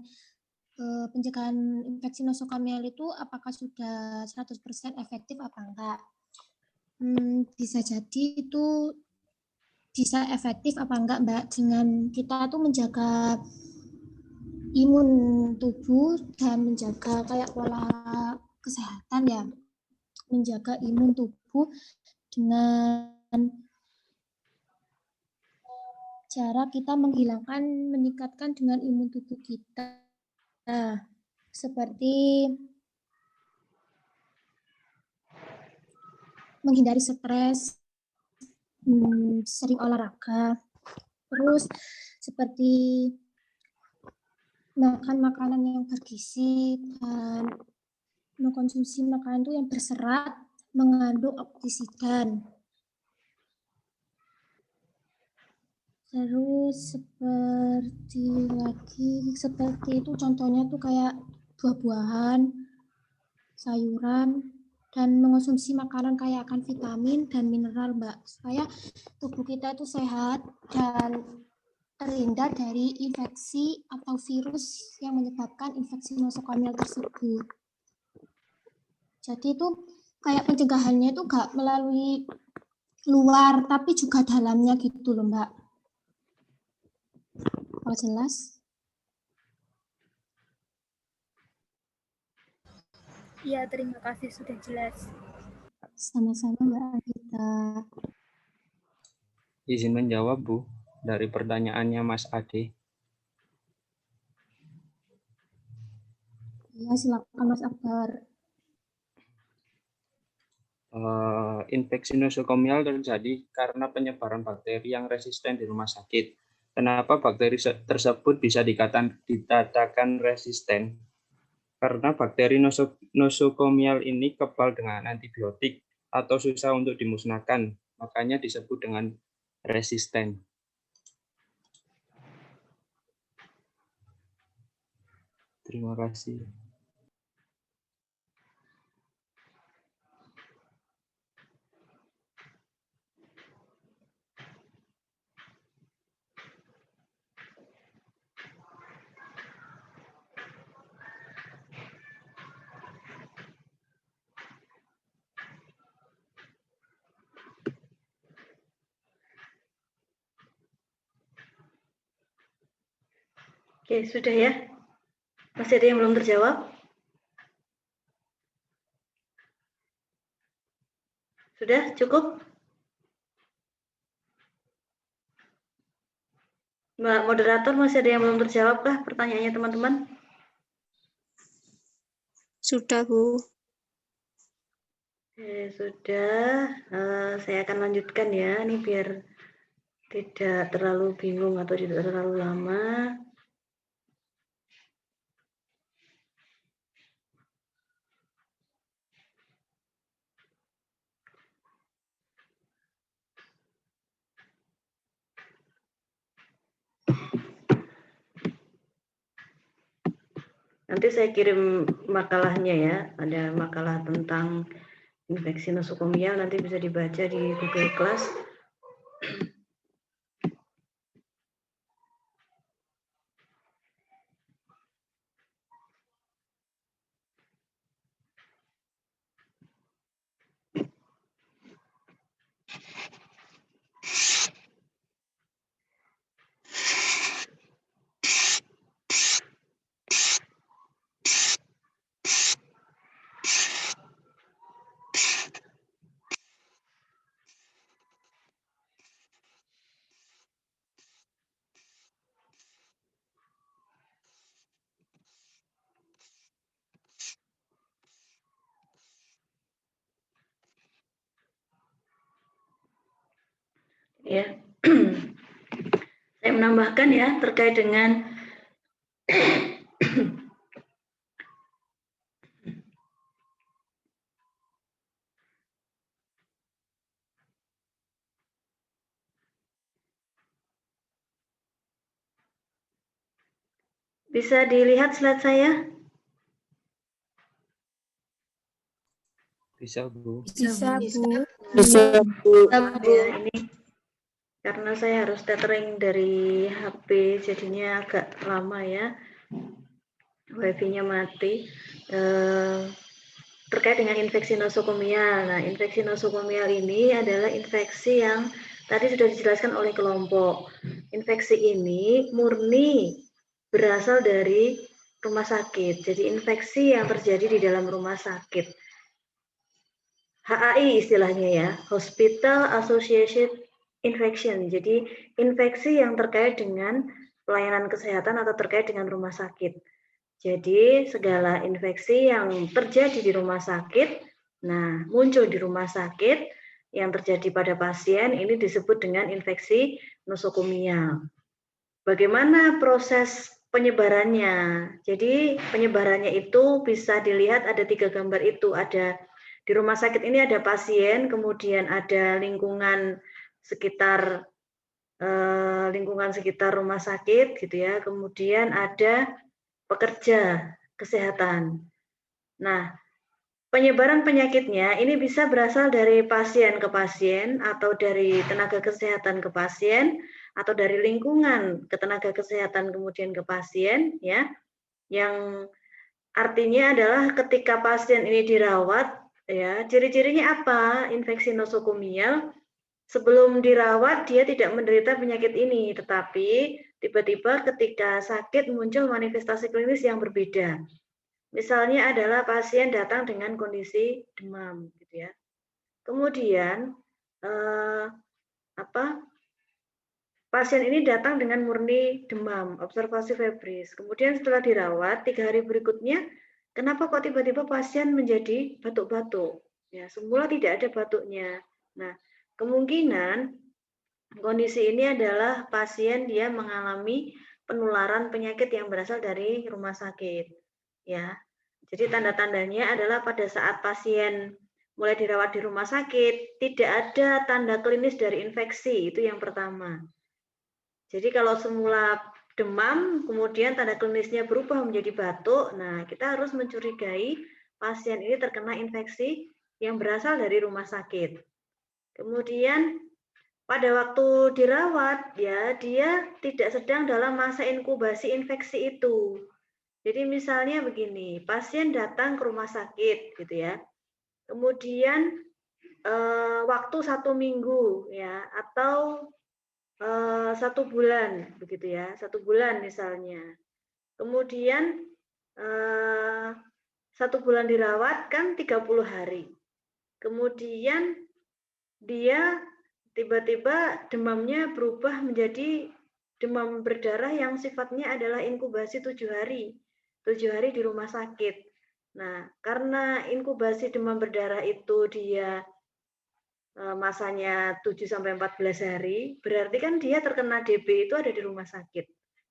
infeksi nosokomial itu apakah sudah 100% efektif apa enggak? Bisa jadi itu bisa efektif apa enggak Mbak, dengan kita tuh menjaga imun tubuh dan menjaga kayak pola kesehatan ya, menjaga imun tubuh dengan cara kita meningkatkan dengan imun tubuh kita, seperti menghindari stres, sering olahraga, terus seperti makan makanan yang bergizi dan mengkonsumsi makanan itu yang berserat, mengandung antioksidan. Terus seperti itu contohnya tuh kayak buah-buahan, sayuran, dan mengonsumsi makanan kaya akan vitamin dan mineral, Mbak, supaya tubuh kita itu sehat dan terhindar dari infeksi atau virus yang menyebabkan infeksi nosokomial tersebut. Jadi itu kayak pencegahannya itu nggak melalui luar, tapi juga dalamnya gitu loh, Mbak. Oh, jelas? Iya, terima kasih sudah jelas. Sama-sama, Mbak Agita. Izin menjawab, Bu, dari pertanyaannya Mas Ade. Iya, silakan Mas Akbar. Infeksi nosokomial terjadi karena penyebaran bakteri yang resisten di rumah sakit. Kenapa bakteri tersebut bisa dikatakan resisten? Karena bakteri nosokomial ini kebal dengan antibiotik atau susah untuk dimusnahkan, makanya disebut dengan resisten. Terima kasih. Oke, sudah ya? Masih ada yang belum terjawab? Sudah cukup? Mbak moderator, masih ada yang belum terjawab kah pertanyaannya teman-teman? Sudah, Bu. Oke, sudah. Saya akan lanjutkan ya, ini biar tidak terlalu bingung atau tidak terlalu lama. Nanti saya kirim makalahnya ya, ada makalah tentang infeksi nosokomial, nanti bisa dibaca di Google Class. Ya, saya menambahkan ya terkait dengan bisa dilihat slide saya? Bisa, Bu. Bisa, Bu. Bisa, Bu. Ya, ini karena saya harus tethering dari HP, jadinya agak lama ya. Wifi-nya mati. Terkait dengan infeksi nosokomial. Nah, infeksi nosokomial ini adalah infeksi yang tadi sudah dijelaskan oleh kelompok. Infeksi ini murni berasal dari rumah sakit. Jadi infeksi yang terjadi di dalam rumah sakit. HAI istilahnya ya, Hospital Associated Infection. Jadi infeksi yang terkait dengan pelayanan kesehatan atau terkait dengan rumah sakit. Jadi segala infeksi yang terjadi di rumah sakit, nah muncul di rumah sakit yang terjadi pada pasien ini disebut dengan infeksi nosokomial. Bagaimana proses penyebarannya. Jadi penyebarannya itu bisa dilihat ada 3 gambar itu. Ada di rumah sakit ini ada pasien, kemudian ada lingkungan sekitar rumah sakit gitu ya. Kemudian ada pekerja kesehatan. Nah, penyebaran penyakitnya ini bisa berasal dari pasien ke pasien atau dari tenaga kesehatan ke pasien atau dari lingkungan ke tenaga kesehatan kemudian ke pasien ya. Yang artinya adalah ketika pasien ini dirawat ya, ciri-cirinya apa? Infeksi nosokomial. Sebelum dirawat dia tidak menderita penyakit ini, tetapi tiba-tiba ketika sakit muncul manifestasi klinis yang berbeda. Misalnya adalah pasien datang dengan kondisi demam, gitu ya. Kemudian pasien ini datang dengan murni demam, observasi febris. Kemudian setelah dirawat 3 hari berikutnya, kenapa kok tiba-tiba pasien menjadi batuk-batuk? Ya, semula tidak ada batuknya. Nah, kemungkinan kondisi ini adalah pasien dia mengalami penularan penyakit yang berasal dari rumah sakit. Ya, jadi tanda-tandanya adalah pada saat pasien mulai dirawat di rumah sakit, tidak ada tanda klinis dari infeksi, itu yang pertama. Jadi kalau semula demam, kemudian tanda klinisnya berubah menjadi batuk, nah kita harus mencurigai pasien ini terkena infeksi yang berasal dari rumah sakit. Kemudian pada waktu dirawat, ya dia tidak sedang dalam masa inkubasi infeksi itu. Jadi misalnya begini, pasien datang ke rumah sakit, gitu ya. Kemudian waktu 1 minggu, ya, atau 1 bulan, begitu ya, 1 bulan misalnya. Kemudian 1 bulan dirawat kan 30 hari. Kemudian dia tiba-tiba demamnya berubah menjadi demam berdarah yang sifatnya adalah inkubasi 7 hari. 7 hari di rumah sakit. Nah, karena inkubasi demam berdarah itu dia masanya 7-14 hari, berarti kan dia terkena DB itu ada di rumah sakit.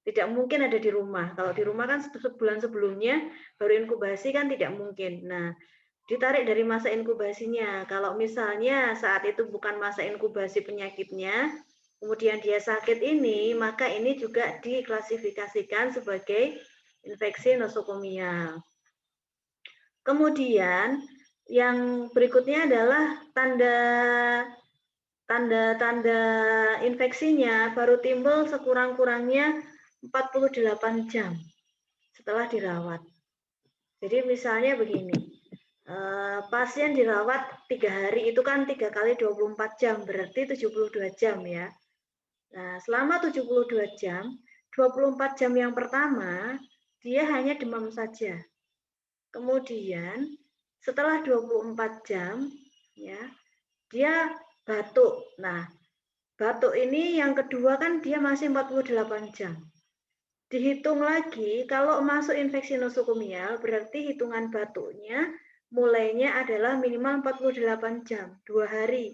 Tidak mungkin ada di rumah. Kalau di rumah kan sebulan sebelumnya baru inkubasi kan tidak mungkin. Nah, ditarik dari masa inkubasinya. Kalau misalnya saat itu bukan masa inkubasi penyakitnya, kemudian dia sakit ini, maka ini juga diklasifikasikan sebagai infeksi nosokomial. Kemudian yang berikutnya adalah tanda-tanda infeksinya baru timbul sekurang-kurangnya 48 jam setelah dirawat. Jadi misalnya begini, pasien dirawat 3 hari itu kan 3 kali 24 jam, berarti 72 jam ya. Nah, selama 72 jam, 24 jam yang pertama, dia hanya demam saja. Kemudian, setelah 24 jam, ya, dia batuk. Nah, batuk ini yang kedua kan dia masih 48 jam. Dihitung lagi, kalau masuk infeksi nosokomial, berarti hitungan batuknya mulainya adalah minimal 48 jam, 2 hari.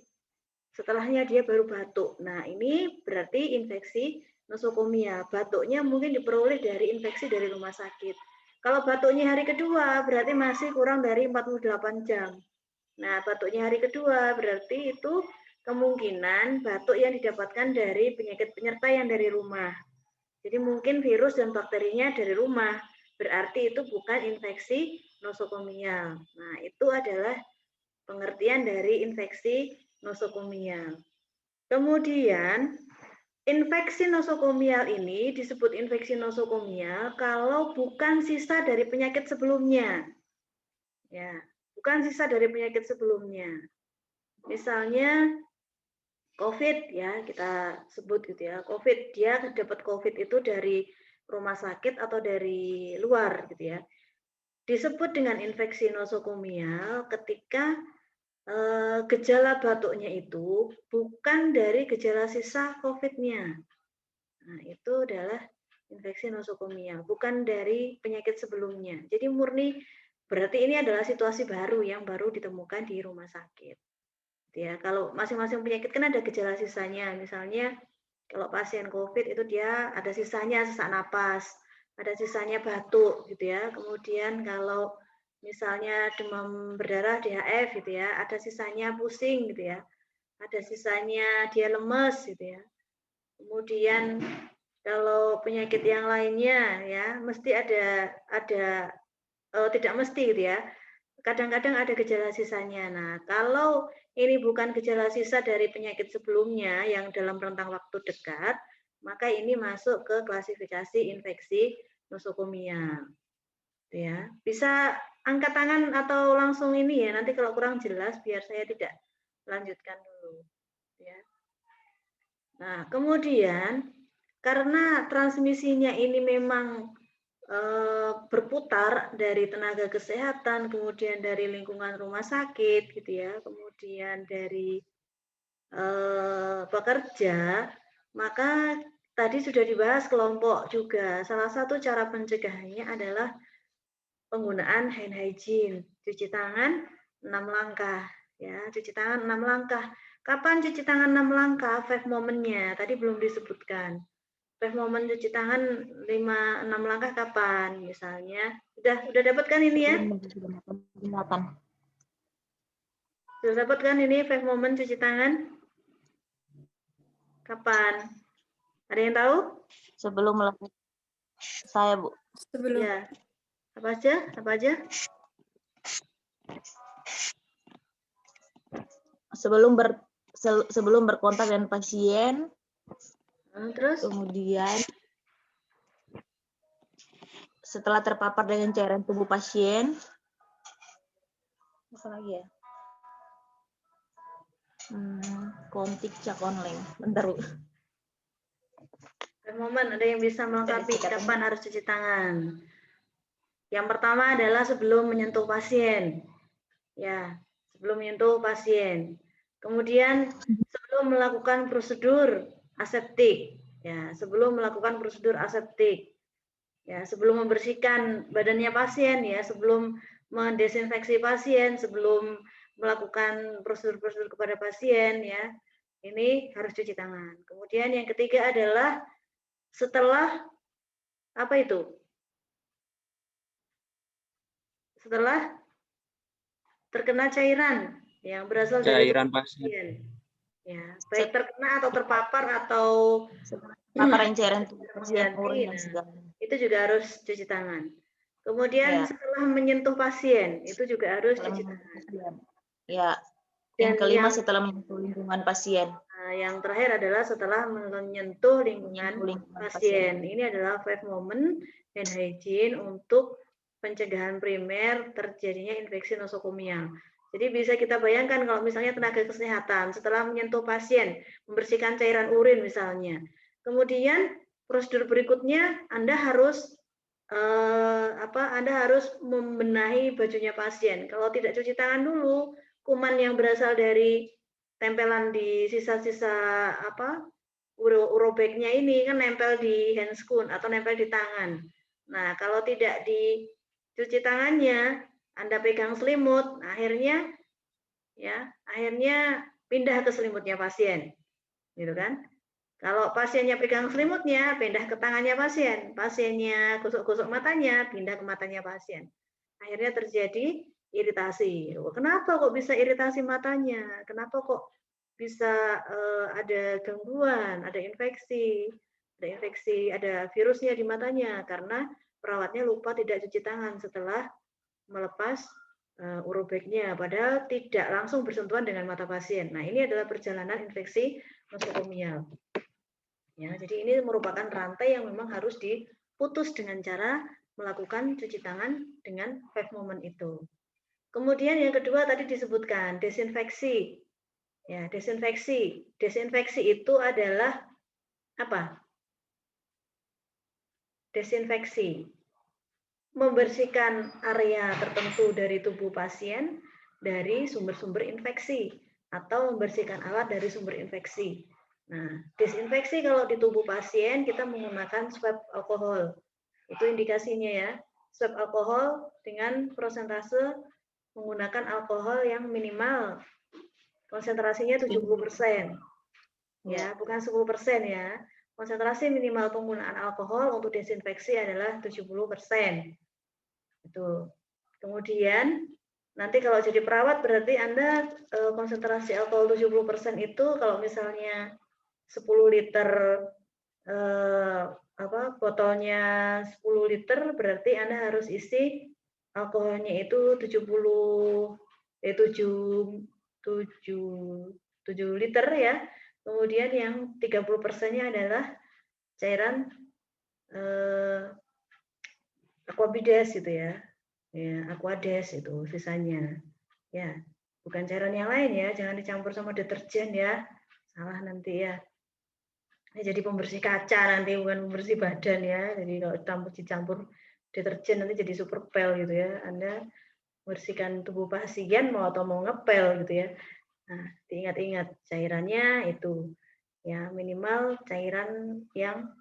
Setelahnya dia baru batuk. Nah, ini berarti infeksi nosokomial. Batuknya mungkin diperoleh dari infeksi dari rumah sakit. Kalau batuknya hari kedua, berarti masih kurang dari 48 jam. Nah, batuknya hari kedua, berarti itu kemungkinan batuk yang didapatkan dari penyakit penyerta yang dari rumah. Jadi mungkin virus dan bakterinya dari rumah, berarti itu bukan infeksi nosokomial. Nah, itu adalah pengertian dari infeksi nosokomial. Kemudian, infeksi nosokomial ini disebut infeksi nosokomial kalau bukan sisa dari penyakit sebelumnya. Ya, bukan sisa dari penyakit sebelumnya. Misalnya COVID ya, kita sebut gitu ya. COVID, dia dapat COVID itu dari rumah sakit atau dari luar gitu ya. Disebut dengan infeksi nosokomial ketika gejala batuknya itu bukan dari gejala sisa COVID-nya. Nah, itu adalah infeksi nosokomial, bukan dari penyakit sebelumnya. Jadi murni berarti ini adalah situasi baru yang baru ditemukan di rumah sakit. Ya, kalau masing-masing penyakit kan ada gejala sisanya. Misalnya kalau pasien COVID itu dia ada sisanya sesak napas. ada sisanya batuk gitu ya. Kemudian kalau misalnya demam berdarah DHF gitu ya, ada sisanya pusing gitu ya. Ada sisanya dia lemes gitu ya. Kemudian kalau penyakit yang lainnya ya mesti ada tidak mesti gitu ya. Kadang-kadang ada gejala sisanya. Nah, kalau ini bukan gejala sisa dari penyakit sebelumnya yang dalam rentang waktu dekat, maka ini masuk ke klasifikasi infeksi nosokomial. Ya, bisa angkat tangan atau langsung ini ya. Nanti kalau kurang jelas biar saya tidak lanjutkan dulu. Ya. Nah, kemudian karena transmisinya ini memang berputar dari tenaga kesehatan, kemudian dari lingkungan rumah sakit, gitu ya, kemudian dari pekerja, maka tadi sudah dibahas kelompok juga. Salah satu cara pencegahannya adalah penggunaan hand hygiene, cuci tangan 6 langkah, ya, cuci tangan 6 langkah. Kapan cuci tangan 6 langkah? 5 momennya, tadi belum disebutkan. Momen cuci tangan 5-6 langkah kapan? Misalnya, udah dapat kan ini ya? Sudah dapat kan ini 5 momen cuci tangan? Kapan? Ada yang tahu? Sebelum melakukan saya, Bu. Sebelum. Ya. Apa aja? Sebelum berkontak dengan pasien. Terus? Kemudian setelah terpapar dengan cairan tubuh pasien, apa lagi ya? Kontik cak online. Bentar, Bu. Momen ada yang bisa melengkapi kapan harus cuci tangan. Yang pertama adalah sebelum menyentuh pasien. Ya, sebelum menyentuh pasien. Kemudian sebelum melakukan prosedur aseptik. Ya, sebelum melakukan prosedur aseptik. Ya, sebelum membersihkan badannya pasien ya, sebelum mendesinfeksi pasien, sebelum melakukan prosedur-prosedur kepada pasien ya. Ini harus cuci tangan. Kemudian yang ketiga adalah setelah apa itu? Setelah terkena cairan yang berasal dari pasien. Ya, baik terkena atau terpapar atau paparan cairan tubuh pasien, urin dan segala. Itu juga harus cuci tangan. Kemudian setelah menyentuh pasien, itu juga harus cuci tangan. Ya. Yang kelima setelah menyentuh lingkungan pasien. Nah, yang terakhir adalah setelah menyentuh lingkungan pasien. Ini adalah 5 moment hand hygiene untuk pencegahan primer terjadinya infeksi nosokomial. Jadi bisa kita bayangkan kalau misalnya tenaga kesehatan setelah menyentuh pasien, membersihkan cairan urin misalnya. Kemudian prosedur berikutnya Anda harus membenahi bajunya pasien. Kalau tidak cuci tangan dulu, kuman yang berasal dari tempelan di sisa-sisa urobagnya ini kan nempel di handscoon atau nempel di tangan. Nah, kalau tidak dicuci tangannya, Anda pegang selimut, akhirnya pindah ke selimutnya pasien. Gitu kan? Kalau pasiennya pegang selimutnya, pindah ke tangannya pasien. Pasiennya gosok-gosok matanya, pindah ke matanya pasien. Akhirnya terjadi iritasi. Kenapa kok bisa iritasi matanya? Kenapa kok bisa ada gangguan, ada infeksi, ada virusnya di matanya? Karena perawatnya lupa tidak cuci tangan setelah melepas urobagnya, padahal tidak langsung bersentuhan dengan mata pasien. Nah, ini adalah perjalanan infeksi nosokomial. Ya, jadi ini merupakan rantai yang memang harus diputus dengan cara melakukan cuci tangan dengan 5 moment itu. Kemudian yang kedua tadi disebutkan desinfeksi. Ya, desinfeksi. Desinfeksi itu adalah apa? Desinfeksi. Membersihkan area tertentu dari tubuh pasien dari sumber-sumber infeksi atau membersihkan alat dari sumber infeksi. Nah, desinfeksi kalau di tubuh pasien kita menggunakan swab alkohol. Itu indikasinya ya. Swab alkohol dengan persentase menggunakan alkohol yang minimal konsentrasinya 70%. Ya, bukan 10% ya. konsentrasi minimal penggunaan alkohol untuk desinfeksi adalah 70%. Itu. Kemudian nanti kalau jadi perawat berarti Anda konsentrasi alkohol 70% itu kalau misalnya 10 liter botolnya 10 liter berarti Anda harus isi alkoholnya itu 7 liter ya. Kemudian yang 30%-nya adalah cairan aquabides gitu ya. Ya, aquades itu sisanya. Ya, bukan cairan yang lain ya, jangan dicampur sama deterjen ya. Salah nanti ya. Ini jadi pembersih kaca nanti, bukan pembersih badan ya. Jadi kalau dicampur deterjen nanti jadi super pel gitu ya. Anda membersihkan tubuh pasien atau mau ngepel gitu ya. Nah, diingat-ingat cairannya itu ya minimal cairan yang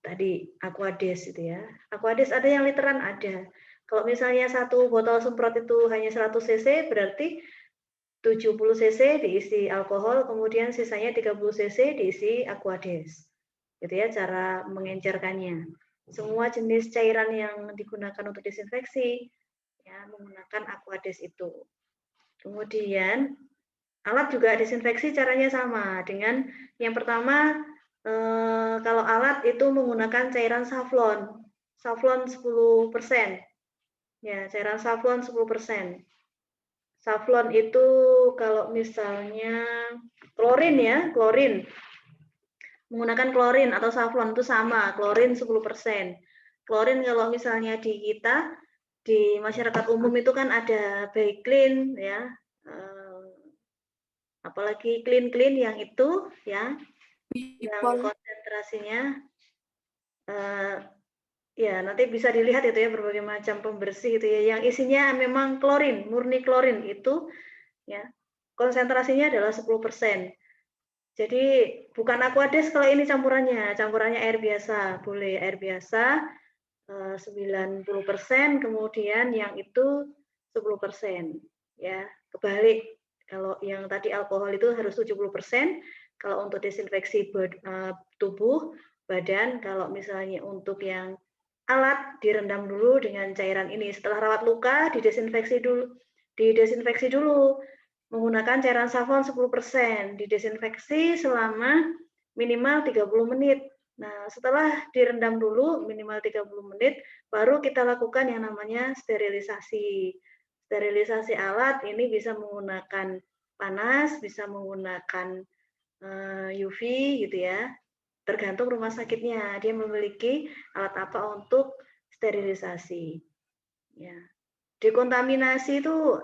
tadi aquades itu ya. Aquades ada yang literan ada. Kalau misalnya satu botol semprot itu hanya 100 cc berarti 70 cc diisi alkohol, kemudian sisanya 30 cc diisi aquades. Gitu ya cara mengencerkannya. Semua jenis cairan yang digunakan untuk desinfeksi ya menggunakan aquades itu. Kemudian alat juga desinfeksi caranya sama dengan yang pertama kalau alat itu menggunakan cairan safflon 10%. Ya, cairan safflon 10%. Safflon itu kalau misalnya klorin ya, klorin. Menggunakan klorin atau safflon itu sama, klorin 10%. Klorin kalau misalnya di kita di masyarakat umum itu kan ada Baiklin ya. Apalagi clean yang itu ya. Yang konsentrasinya ya nanti bisa dilihat itu ya berbagai macam pembersih itu ya yang isinya memang klorin, murni klorin itu ya konsentrasinya adalah 10%. Jadi bukan aquades kalau ini campurannya air biasa, boleh air biasa 90%, kemudian yang itu 10%. Ya, kebalik. Kalau yang tadi alkohol itu harus 70%, kalau untuk desinfeksi tubuh, badan, kalau misalnya untuk yang alat direndam dulu dengan cairan ini. Setelah rawat luka didesinfeksi dulu menggunakan cairan safflon 10%, didesinfeksi selama minimal 30 menit. Nah, setelah direndam dulu minimal 30 menit, baru kita lakukan yang namanya sterilisasi. Sterilisasi alat ini bisa menggunakan panas, bisa menggunakan UV gitu ya. Tergantung rumah sakitnya, dia memiliki alat apa untuk sterilisasi. Ya. Dekontaminasi itu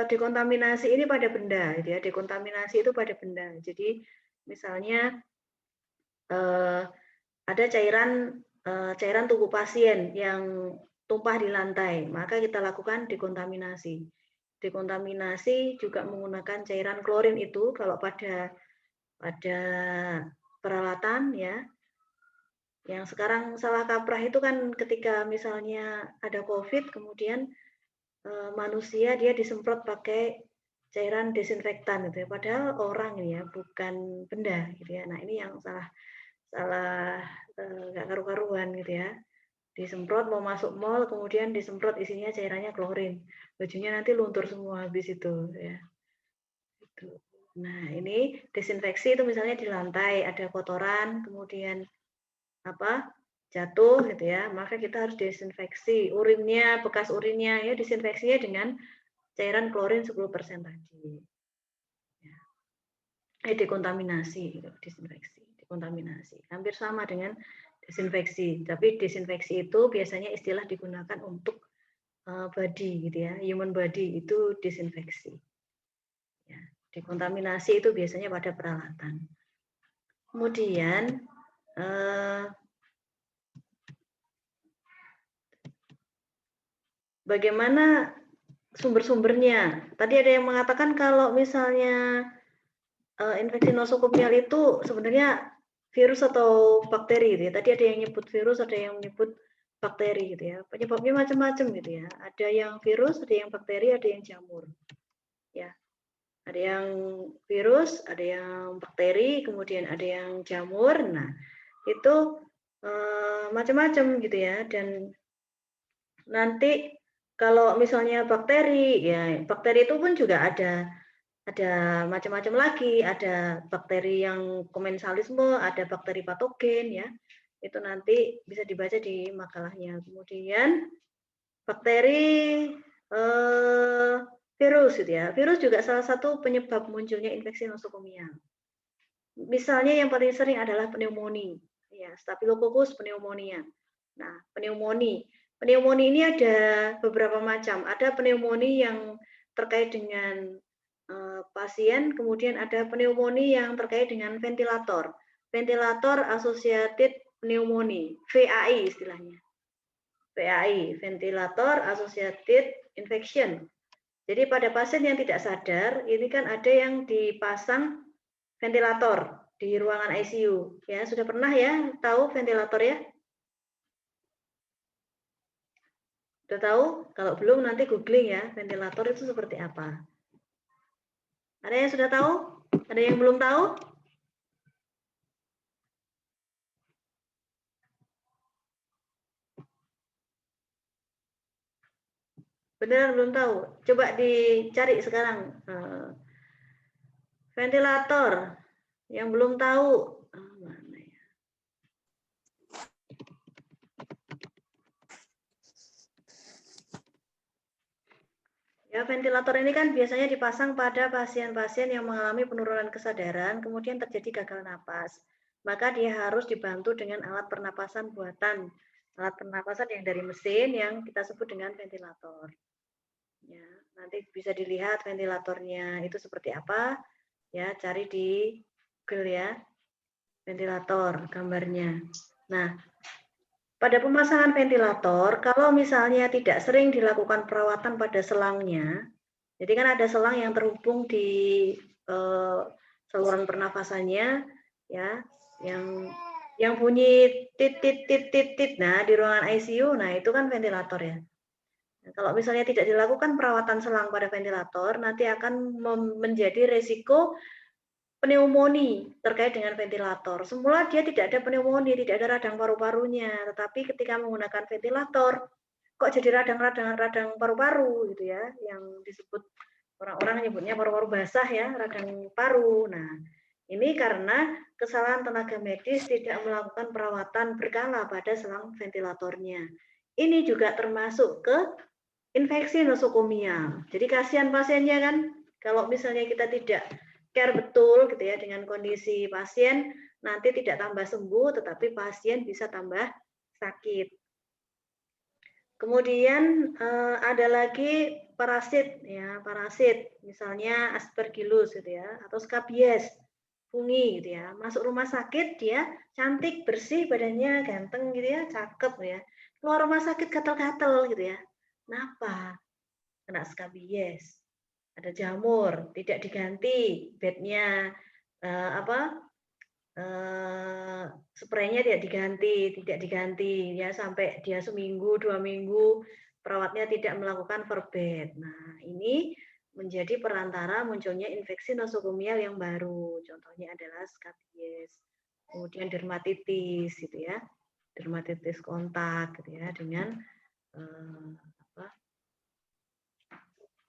dekontaminasi ini pada benda, gitu ya. Dekontaminasi itu pada benda. Jadi misalnya ada cairan tubuh pasien yang tumpah di lantai, maka kita lakukan dekontaminasi. Dekontaminasi juga menggunakan cairan klorin itu kalau pada peralatan ya. Yang sekarang salah kaprah itu kan ketika misalnya ada COVID, kemudian manusia dia disemprot pakai cairan desinfektan gitu ya. Padahal orang ini ya, bukan benda gitu ya. Nah, ini yang salah nggak karu-karuan gitu ya. Disemprot mau masuk mall, kemudian disemprot isinya cairannya klorin. Bajunya nanti luntur semua habis itu ya. Gitu. Nah, ini desinfeksi itu misalnya di lantai ada kotoran, kemudian jatuh gitu ya, maka kita harus desinfeksi urinnya, bekas urinnya ya disinfeksinya dengan cairan klorin 10% tadi. Ya. Dekontaminasi gitu, dekontaminasi. Hampir sama dengan desinfeksi, tapi desinfeksi itu biasanya istilah digunakan untuk body gitu ya, human body itu desinfeksi. Ya, dekontaminasi itu biasanya pada peralatan. Kemudian bagaimana sumber-sumbernya? Tadi ada yang mengatakan kalau misalnya infeksi nosokomial itu sebenarnya virus atau bakteri gitu ya. Tadi ada yang nyebut virus, ada yang menyebut bakteri gitu ya. Penyebabnya macam-macam gitu ya. Ada yang virus, ada yang bakteri, ada yang jamur. Ya. Ada yang virus, ada yang bakteri, kemudian ada yang jamur. Nah, itu macam-macam gitu ya. Dan nanti kalau misalnya bakteri, ya bakteri itu pun juga ada macam-macam lagi. Ada bakteri yang komensalisme, ada bakteri patogen ya. Itu nanti bisa dibaca di makalahnya. Kemudian bakteri virus gitu ya. Virus juga salah satu penyebab munculnya infeksi nosokomial. Misalnya yang paling sering adalah pneumonia, ya, Staphylococcus pneumonia. Nah, pneumonia ini ada beberapa macam. Ada pneumonia yang terkait dengan pasien, kemudian ada pneumonia yang terkait dengan ventilator. Ventilator associated pneumonia, VAI istilahnya. VAI, ventilator associated infection. Jadi pada pasien yang tidak sadar, ini kan ada yang dipasang ventilator di ruangan ICU. Ya, sudah pernah ya tahu ventilator ya? Sudah tahu? Kalau belum nanti googling ya, ventilator itu seperti apa. Ada yang sudah tahu? Ada yang belum tahu? Beneran belum tahu? Coba dicari sekarang. Ventilator. Yang belum tahu. Mana ya? Ya, ventilator ini kan biasanya dipasang pada pasien-pasien yang mengalami penurunan kesadaran, kemudian terjadi gagal napas. Maka dia harus dibantu dengan alat pernapasan buatan. Alat pernapasan yang dari mesin yang kita sebut dengan ventilator. Ya, nanti bisa dilihat ventilatornya itu seperti apa. Ya, cari di Google ya. Ventilator gambarnya. Nah, pada pemasangan ventilator, kalau misalnya tidak sering dilakukan perawatan pada selangnya, jadi kan ada selang yang terhubung di saluran pernafasannya, ya, yang bunyi tit. Nah, di ruangan ICU, nah itu kan ventilator ya. Nah, kalau misalnya tidak dilakukan perawatan selang pada ventilator, nanti akan menjadi resiko pneumonia terkait dengan ventilator. Semula dia tidak ada pneumonia, tidak ada radang paru-parunya, tetapi ketika menggunakan ventilator, kok jadi radang paru-paru gitu ya, yang disebut orang-orang menyebutnya paru-paru basah ya, radang paru. Nah, ini karena kesalahan tenaga medis tidak melakukan perawatan berkala pada selang ventilatornya. Ini juga termasuk ke infeksi nosokomial. Jadi kasihan pasiennya kan, kalau misalnya kita tidak care betul gitu ya dengan kondisi pasien, nanti tidak tambah sembuh, tetapi pasien bisa tambah sakit. Kemudian ada lagi parasit ya, parasit misalnya Aspergillus gitu ya, atau Scabies, fungi gitu ya. Masuk rumah sakit dia cantik, bersih, badannya ganteng gitu ya, cakep ya. Keluar rumah sakit gatal-gatal gitu ya. Kenapa? Kena Scabies. Ada jamur, tidak diganti bednya, spraynya tidak diganti ya sampai dia seminggu 2 minggu perawatnya tidak melakukan verbed. Nah, ini menjadi perantara munculnya infeksi nosokomial yang baru. Contohnya adalah Scabies, kemudian dermatitis gitu ya, dermatitis kontak gitu ya, dengan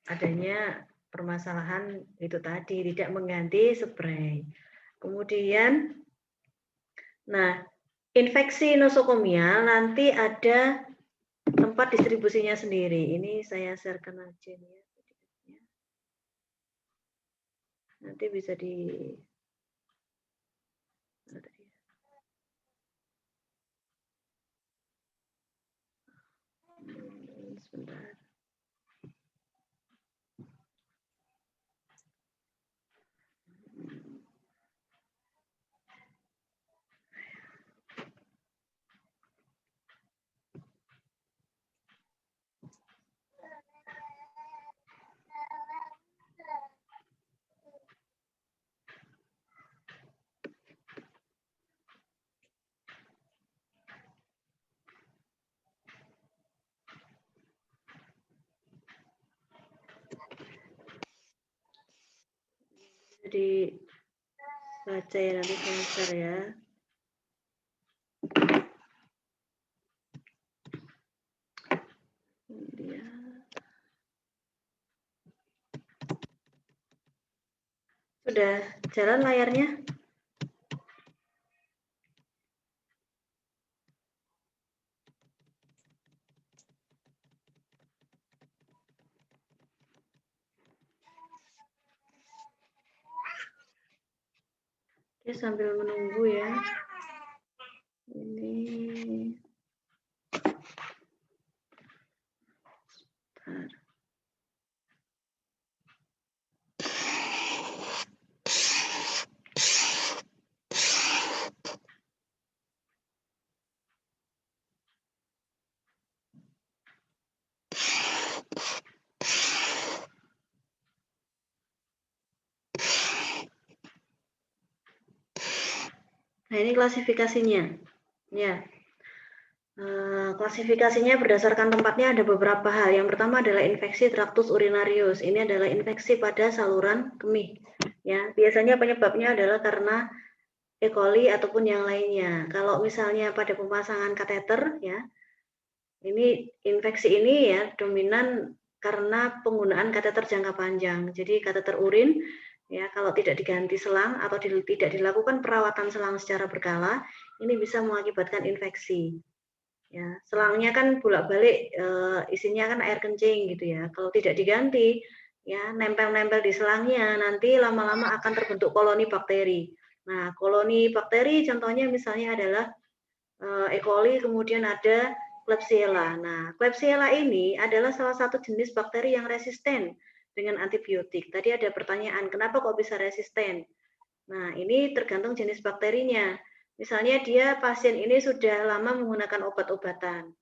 adanya permasalahan itu tadi, tidak mengganti spray. Kemudian, nah, infeksi nosokomial nanti ada tempat distribusinya sendiri. Ini saya sharekan aja nih ya. Nanti bisa di sebentar. Jadi baca ya nanti semester ya. Sudah jalan layarnya? Oke, sambil menunggu ya. Ini bentar. Nah, ini klasifikasinya. Ya. Klasifikasinya berdasarkan tempatnya ada beberapa hal. Yang pertama adalah infeksi traktus urinarius. Ini adalah infeksi pada saluran kemih. Ya, biasanya penyebabnya adalah karena E. coli ataupun yang lainnya. Kalau misalnya pada pemasangan kateter, ya, ini infeksi ini ya dominan karena penggunaan kateter jangka panjang. Jadi kateter urin, ya, kalau tidak diganti selang atau tidak dilakukan perawatan selang secara berkala, ini bisa mengakibatkan infeksi. Ya, selangnya kan bolak-balik isinya kan air kencing gitu ya. Kalau tidak diganti, ya nempel-nempel di selangnya, nanti lama-lama akan terbentuk koloni bakteri. Nah, koloni bakteri contohnya misalnya adalah E. coli, kemudian ada Klebsiella. Nah, Klebsiella ini adalah salah satu jenis bakteri yang resisten dengan antibiotik. Tadi ada pertanyaan, kenapa kok bisa resisten? Nah, ini tergantung jenis bakterinya. Misalnya dia pasien ini sudah lama menggunakan obat-obatan.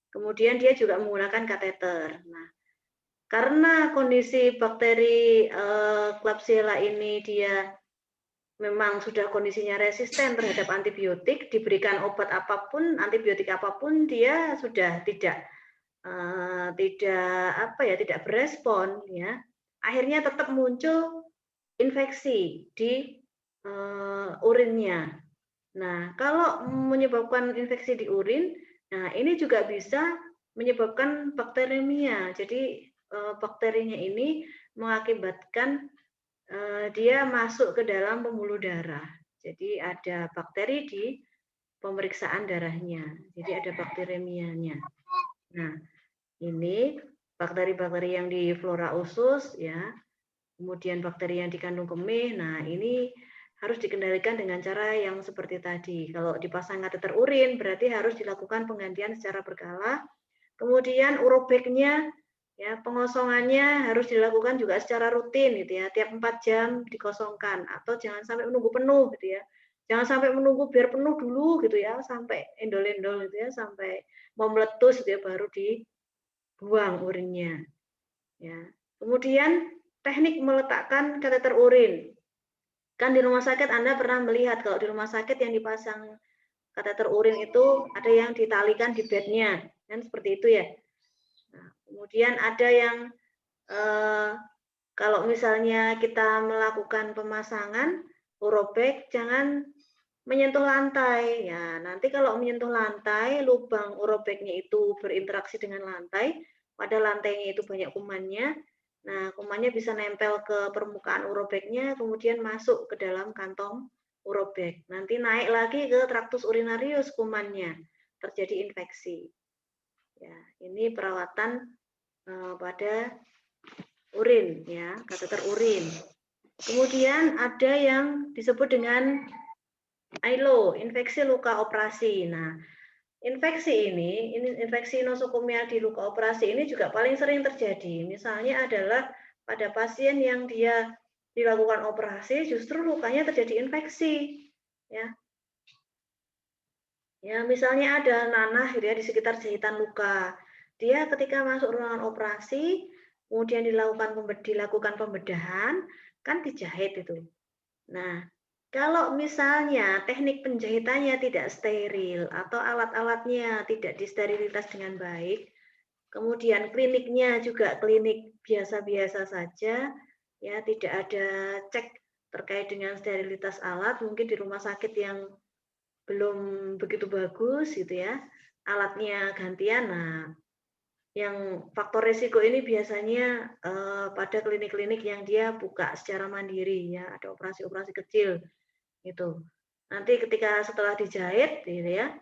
Kemudian dia juga menggunakan kateter. Nah, karena kondisi bakteri Klebsiella ini dia memang sudah kondisinya resisten terhadap antibiotik, diberikan obat apapun, antibiotik apapun, dia sudah tidak berespon, ya. Akhirnya tetap muncul infeksi di urinnya. Nah, kalau menyebabkan infeksi di urin, nah ini juga bisa menyebabkan bakteremia. Jadi bakterinya ini mengakibatkan dia masuk ke dalam pembuluh darah. Jadi ada bakteri di pemeriksaan darahnya. Jadi ada bakteremianya. Nah, ini bakteri-bakteri yang di flora usus, ya. Kemudian bakteri yang dikandung kemih. Nah, ini harus dikendalikan dengan cara yang seperti tadi. Kalau dipasang kateter urin, berarti harus dilakukan penggantian secara berkala. Kemudian urobeknya, ya, pengosongannya harus dilakukan juga secara rutin, gitu ya. Tiap 4 jam dikosongkan, atau jangan sampai menunggu penuh, gitu ya. Jangan sampai menunggu biar penuh dulu, gitu ya, sampai endol-endol, gitu ya, sampai mau meletus, gitu ya, baru dibuang urinnya. Ya. Kemudian teknik meletakkan kateter urin. Kan di rumah sakit Anda pernah melihat kalau di rumah sakit yang dipasang kateter urin itu ada yang ditalikan di bednya, kan seperti itu ya. Nah, kemudian ada yang kalau misalnya kita melakukan pemasangan urobek jangan menyentuh lantai. Ya, nanti kalau menyentuh lantai, lubang urobeknya itu berinteraksi dengan lantai, pada lantainya itu banyak kumannya. Nah, kumannya bisa nempel ke permukaan urobeknya, kemudian masuk ke dalam kantong urobek. Nanti naik lagi ke traktus urinarius kumannya, terjadi infeksi. Ya, ini perawatan pada urin, ya, kateter urin. Kemudian ada yang disebut dengan ILO, infeksi luka operasi. Nah, infeksi ini infeksi nosokomial di luka operasi ini juga paling sering terjadi. Misalnya adalah pada pasien yang dia dilakukan operasi justru lukanya terjadi infeksi, ya. Ya, misalnya ada nanah gitu ya di sekitar jahitan luka. Dia ketika masuk ruangan operasi, kemudian dilakukan pembedahan, kan dijahit itu. Nah, kalau misalnya teknik penjahitannya tidak steril atau alat-alatnya tidak disterilitas dengan baik, kemudian kliniknya juga klinik biasa-biasa saja, ya tidak ada cek terkait dengan sterilitas alat, mungkin di rumah sakit yang belum begitu bagus gitu ya, alatnya gantian. Nah, yang faktor risiko ini biasanya pada klinik-klinik yang dia buka secara mandiri ya, ada operasi-operasi kecil gitu. Nanti ketika setelah dijahit gitu ya,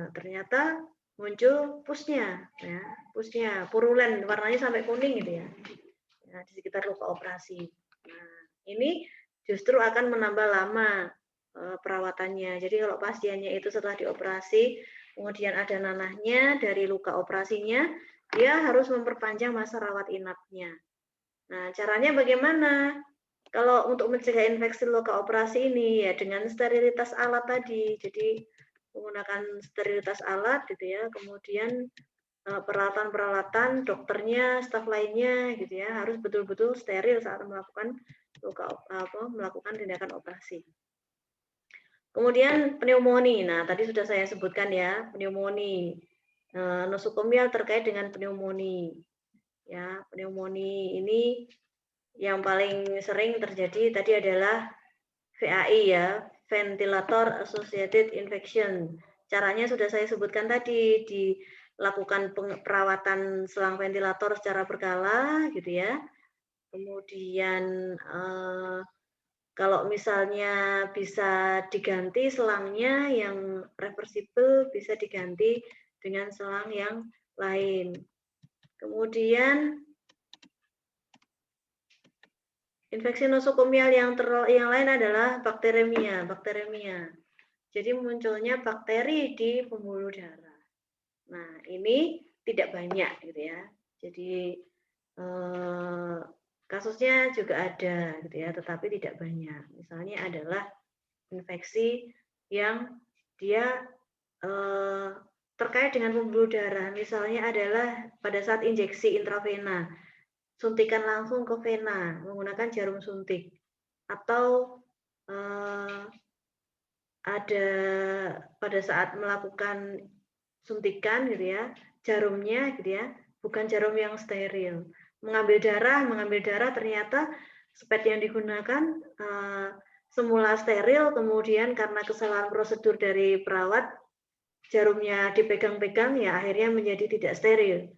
ternyata muncul pusnya ya, pusnya purulen warnanya sampai kuning gitu ya, di sekitar luka operasi. Nah, ini justru akan menambah lama perawatannya. Jadi kalau pasiennya itu setelah dioperasi kemudian ada nanahnya dari luka operasinya, dia harus memperpanjang masa rawat inapnya. Nah, caranya bagaimana? Kalau untuk mencegah infeksi luka operasi ini ya dengan sterilitas alat tadi. Jadi menggunakan sterilitas alat gitu ya, kemudian peralatan-peralatan dokternya, staf lainnya gitu ya, harus betul-betul steril saat melakukan melakukan tindakan operasi. Kemudian pneumonia. Nah, tadi sudah saya sebutkan ya, pneumonia. Nosokomial terkait dengan pneumonia. Ya, pneumonia ini yang paling sering terjadi tadi adalah VAI ya, ventilator associated infection. Caranya sudah saya sebutkan tadi, dilakukan perawatan selang ventilator secara berkala gitu ya. Kemudian kalau misalnya bisa diganti selangnya yang reversible, bisa diganti dengan selang yang lain. Kemudian infeksi nosokomial yang lain adalah bakteremia. Jadi munculnya bakteri di pembuluh darah. Nah, ini tidak banyak gitu ya. Jadi kasusnya juga ada gitu ya, tetapi tidak banyak. Misalnya adalah infeksi yang dia terkait dengan pembuluh darah. Misalnya adalah pada saat injeksi intravena, suntikan langsung ke vena menggunakan jarum suntik, atau ada pada saat melakukan suntikan gitu ya, jarumnya gitu ya, bukan jarum yang steril. Mengambil darah ternyata spet yang digunakan semula steril, kemudian karena kesalahan prosedur dari perawat, jarumnya dipegang-pegang ya akhirnya menjadi tidak steril.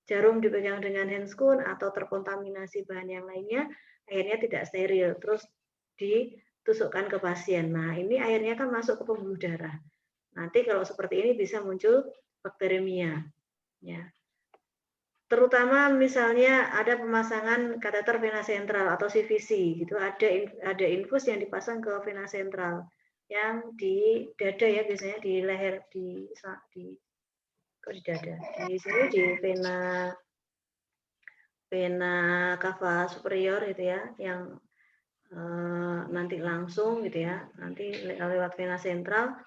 Jarum dipegang dengan handscoon atau terkontaminasi bahan yang lainnya, akhirnya tidak steril, terus ditusukkan ke pasien. Nah, ini akhirnya kan masuk ke pembuluh darah. Nanti kalau seperti ini bisa muncul bakteremia. Ya. Terutama misalnya ada pemasangan kateter vena sentral atau CVC gitu, ada infus yang dipasang ke vena sentral yang di dada ya, biasanya di leher, di dada, di sini di vena cava superior gitu ya, yang nanti langsung gitu ya, nanti lewat vena sentral.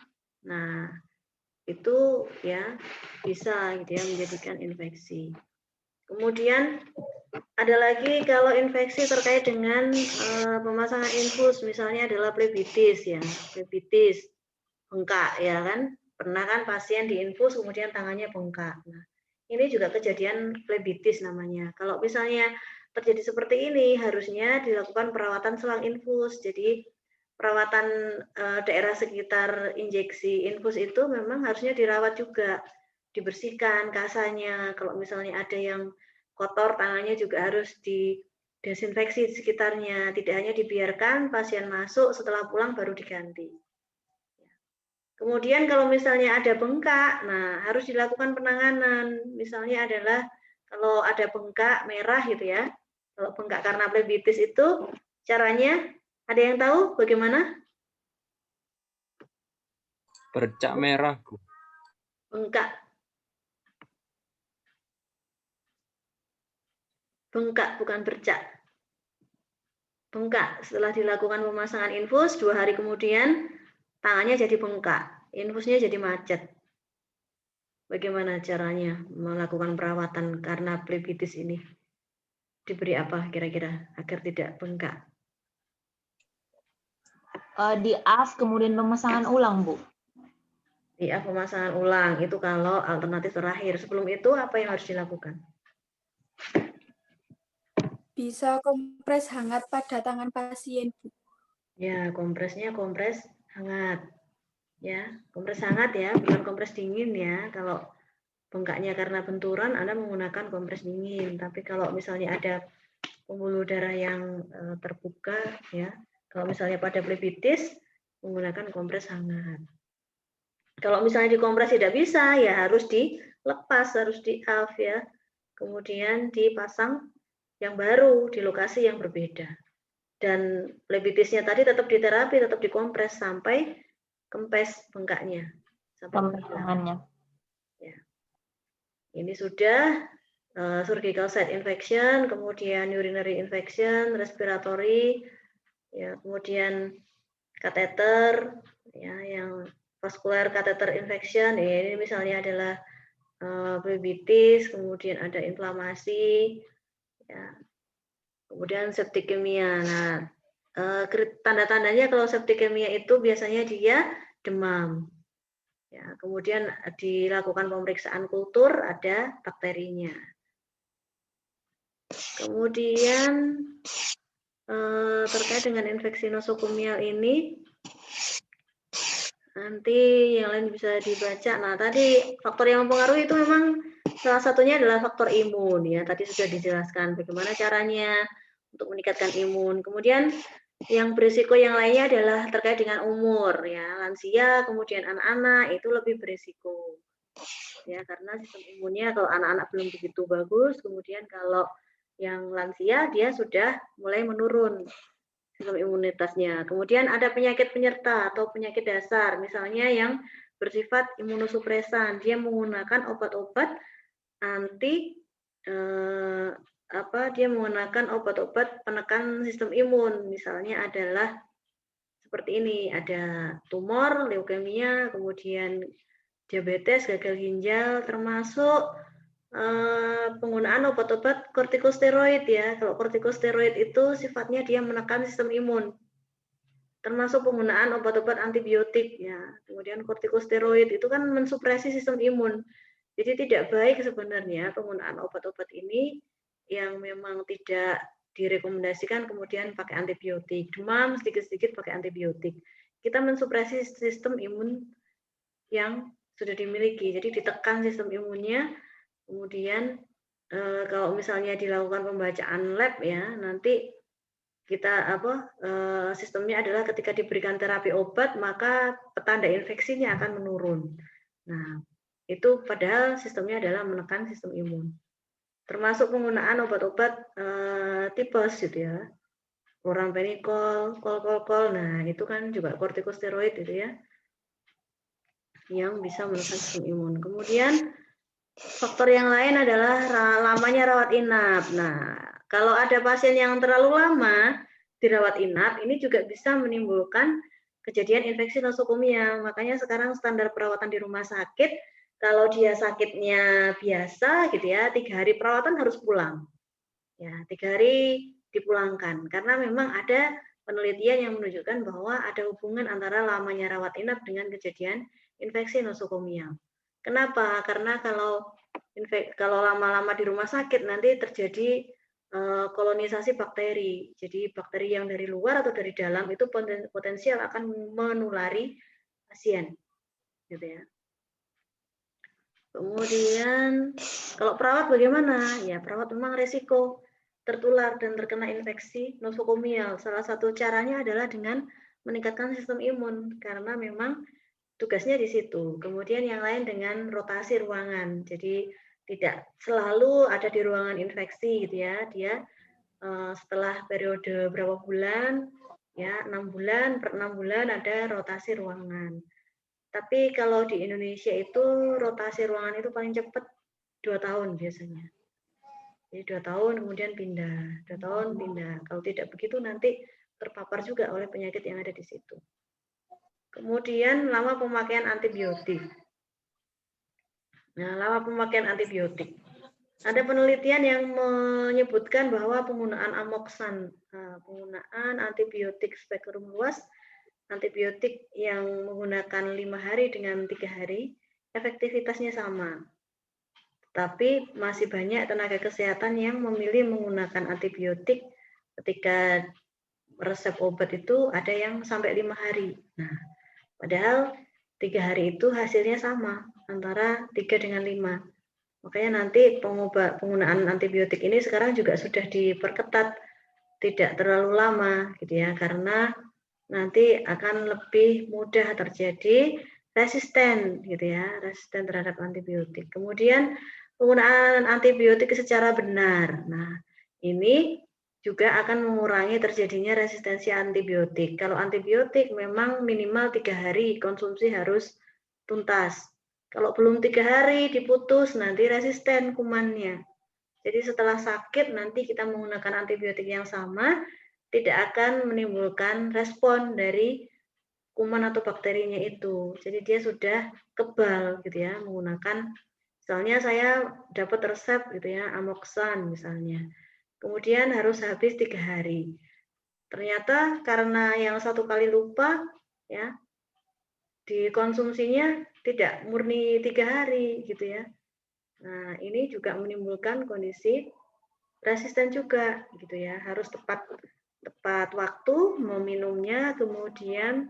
Nah, itu ya bisa gitu ya menjadikan infeksi. Kemudian ada lagi kalau infeksi terkait dengan pemasangan infus, misalnya adalah plebitis ya, plebitis bengkak ya kan, pernah kan pasien diinfus kemudian tangannya bengkak. Nah, ini juga kejadian plebitis namanya. Kalau misalnya terjadi seperti ini, harusnya dilakukan perawatan selang infus. Jadi perawatan daerah sekitar injeksi infus itu memang harusnya dirawat juga, dibersihkan kasanya. Kalau misalnya ada yang kotor, tangannya juga harus didesinfeksi di sekitarnya. Tidak hanya dibiarkan pasien masuk, setelah pulang baru diganti. Kemudian kalau misalnya ada bengkak, nah harus dilakukan penanganan. Misalnya adalah kalau ada bengkak merah gitu ya. Kalau bengkak karena plebitis itu caranya ada yang tahu bagaimana? Bercak merah, Bu. Bengkak. Bengkak bukan bercak. Bengkak setelah dilakukan pemasangan infus 2 hari kemudian tangannya jadi bengkak, infusnya jadi macet. Bagaimana caranya melakukan perawatan karena plebitis ini? Diberi apa kira-kira agar tidak bengkak? Di AF kemudian pemasangan ulang, Bu. Di AF pemasangan ulang itu kalau alternatif terakhir. Sebelum itu apa yang harus dilakukan? bisa kompres hangat pada tangan pasien, Bu. Ya, kompresnya kompres hangat. Ya, kompres hangat ya, bukan kompres dingin ya. Kalau bengkaknya karena benturan, Anda menggunakan kompres dingin. Tapi kalau misalnya ada pembuluh darah yang terbuka, ya, kalau misalnya pada flebitis, menggunakan kompres hangat. Kalau misalnya dikompres tidak bisa, ya harus dilepas, harus di-off ya. Kemudian dipasang yang baru di lokasi yang berbeda. Dan flebitisnya tadi tetap diterapi, tetap dikompres sampai kempes bengkaknya. Sampai tangannya. Ya. Ini sudah surgical site infection, kemudian urinary infection, respiratory, ya, kemudian kateter, ya, yang vascular catheter infection, ya, ini misalnya adalah flebitis, kemudian ada inflamasi, ya, kemudian septikemia. Nah, tanda-tandanya kalau septikemia itu biasanya dia demam. Ya, kemudian dilakukan pemeriksaan kultur, ada bakterinya. Kemudian terkait dengan infeksi nosokomial ini, nanti yang lain bisa dibaca. Nah, tadi faktor yang mempengaruhi itu memang salah satunya adalah faktor imun ya. Tadi sudah dijelaskan bagaimana caranya untuk meningkatkan imun. Kemudian yang berisiko yang lainnya adalah terkait dengan umur ya. Lansia, kemudian anak-anak itu lebih berisiko. Ya, karena sistem imunnya kalau anak-anak belum begitu bagus, kemudian kalau yang lansia dia sudah mulai menurun sistem imunitasnya. Kemudian ada penyakit penyerta atau penyakit dasar, misalnya yang bersifat imunosupresan. Dia menggunakan obat-obat anti dia menggunakan obat-obat penekan sistem imun. Misalnya adalah seperti ini, ada tumor, leukemia, kemudian diabetes, gagal ginjal, termasuk penggunaan obat-obat kortikosteroid ya. Kalau kortikosteroid itu sifatnya dia menekan sistem imun, termasuk penggunaan obat-obat antibiotik ya. Kemudian kortikosteroid itu kan mensupresi sistem imun. Jadi tidak baik sebenarnya penggunaan obat-obat ini yang memang tidak direkomendasikan kemudian pakai antibiotik. Demam sedikit-sedikit pakai antibiotik. Kita mensupresi sistem imun yang sudah dimiliki. Jadi ditekan sistem imunnya. Kemudian kalau misalnya dilakukan pembacaan lab ya, nanti kita sistemnya adalah ketika diberikan terapi obat maka petanda infeksinya akan menurun. Nah, itu padahal sistemnya adalah menekan sistem imun. Termasuk penggunaan obat-obat tipes gitu ya. Chloramphenicol, kol. Nah, itu kan juga kortikosteroid gitu ya. Yang bisa menekan sistem imun. Kemudian faktor yang lain adalah lamanya rawat inap. Nah, kalau ada pasien yang terlalu lama dirawat inap, ini juga bisa menimbulkan kejadian infeksi nosokomial. Makanya sekarang standar perawatan di rumah sakit, kalau dia sakitnya biasa gitu ya, 3 hari perawatan harus pulang. Ya, 3 hari dipulangkan. Karena memang ada penelitian yang menunjukkan bahwa ada hubungan antara lamanya rawat inap dengan kejadian infeksi nosokomial. Kenapa? Karena kalau lama-lama di rumah sakit nanti terjadi kolonisasi bakteri. Jadi bakteri yang dari luar atau dari dalam itu potensial akan menulari pasien, gitu ya. Kemudian kalau perawat bagaimana? Ya perawat memang resiko tertular dan terkena infeksi nosokomial. Salah satu caranya adalah dengan meningkatkan sistem imun karena memang tugasnya di situ. Kemudian yang lain dengan rotasi ruangan. Jadi tidak selalu ada di ruangan infeksi gitu ya. Dia setelah periode berapa bulan, ya 6 bulan, per 6 bulan ada rotasi ruangan. Tapi kalau di Indonesia itu rotasi ruangan itu paling cepat 2 tahun biasanya. Jadi 2 tahun kemudian pindah, 2 tahun pindah. Kalau tidak begitu nanti terpapar juga oleh penyakit yang ada di situ. Kemudian lama pemakaian antibiotik. Nah, lama pemakaian antibiotik. Ada penelitian yang menyebutkan bahwa penggunaan amoksan, penggunaan antibiotik spektrum luas, antibiotik yang menggunakan 5 hari dengan 3 hari, efektivitasnya sama. Tapi masih banyak tenaga kesehatan yang memilih menggunakan antibiotik ketika resep obat itu ada yang sampai 5 hari. Nah, padahal 3 hari itu hasilnya sama antara 3 dengan 5. Makanya nanti penggunaan antibiotik ini sekarang juga sudah diperketat, tidak terlalu lama gitu ya, karena nanti akan lebih mudah terjadi resisten gitu ya, resisten terhadap antibiotik. Kemudian penggunaan antibiotik secara benar. Nah, ini juga akan mengurangi terjadinya resistensi antibiotik. Kalau antibiotik memang minimal 3 hari konsumsi harus tuntas. Kalau belum 3 hari diputus, nanti resisten kumannya. Jadi setelah sakit nanti kita menggunakan antibiotik yang sama, tidak akan menimbulkan respon dari kuman atau bakterinya itu. Jadi dia sudah kebal gitu ya, menggunakan, misalnya saya dapat resep gitu ya, Amoxan misalnya. Kemudian harus habis 3 hari. Ternyata karena yang satu kali lupa ya, dikonsumsinya tidak murni 3 hari gitu ya. Nah, ini juga menimbulkan kondisi resisten juga gitu ya. Harus tepat waktu meminumnya, kemudian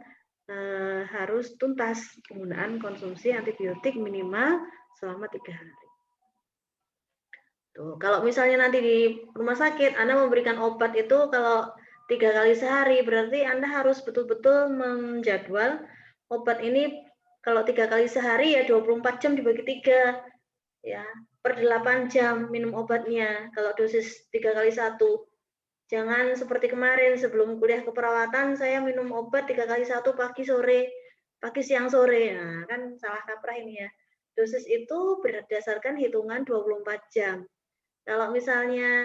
harus tuntas penggunaan konsumsi antibiotik minimal selama 3 hari. Tuh, kalau misalnya nanti di rumah sakit Anda memberikan obat itu kalau 3 kali sehari, berarti Anda harus betul-betul menjadwal obat ini kalau 3 kali sehari ya 24 jam dibagi 3 ya, per 8 jam minum obatnya kalau dosis 3 kali 1. Jangan seperti kemarin sebelum kuliah keperawatan saya minum obat 3 kali 1 pagi siang sore. Nah, kan salah kaprah ini ya. Dosis itu berdasarkan hitungan 24 jam. Kalau misalnya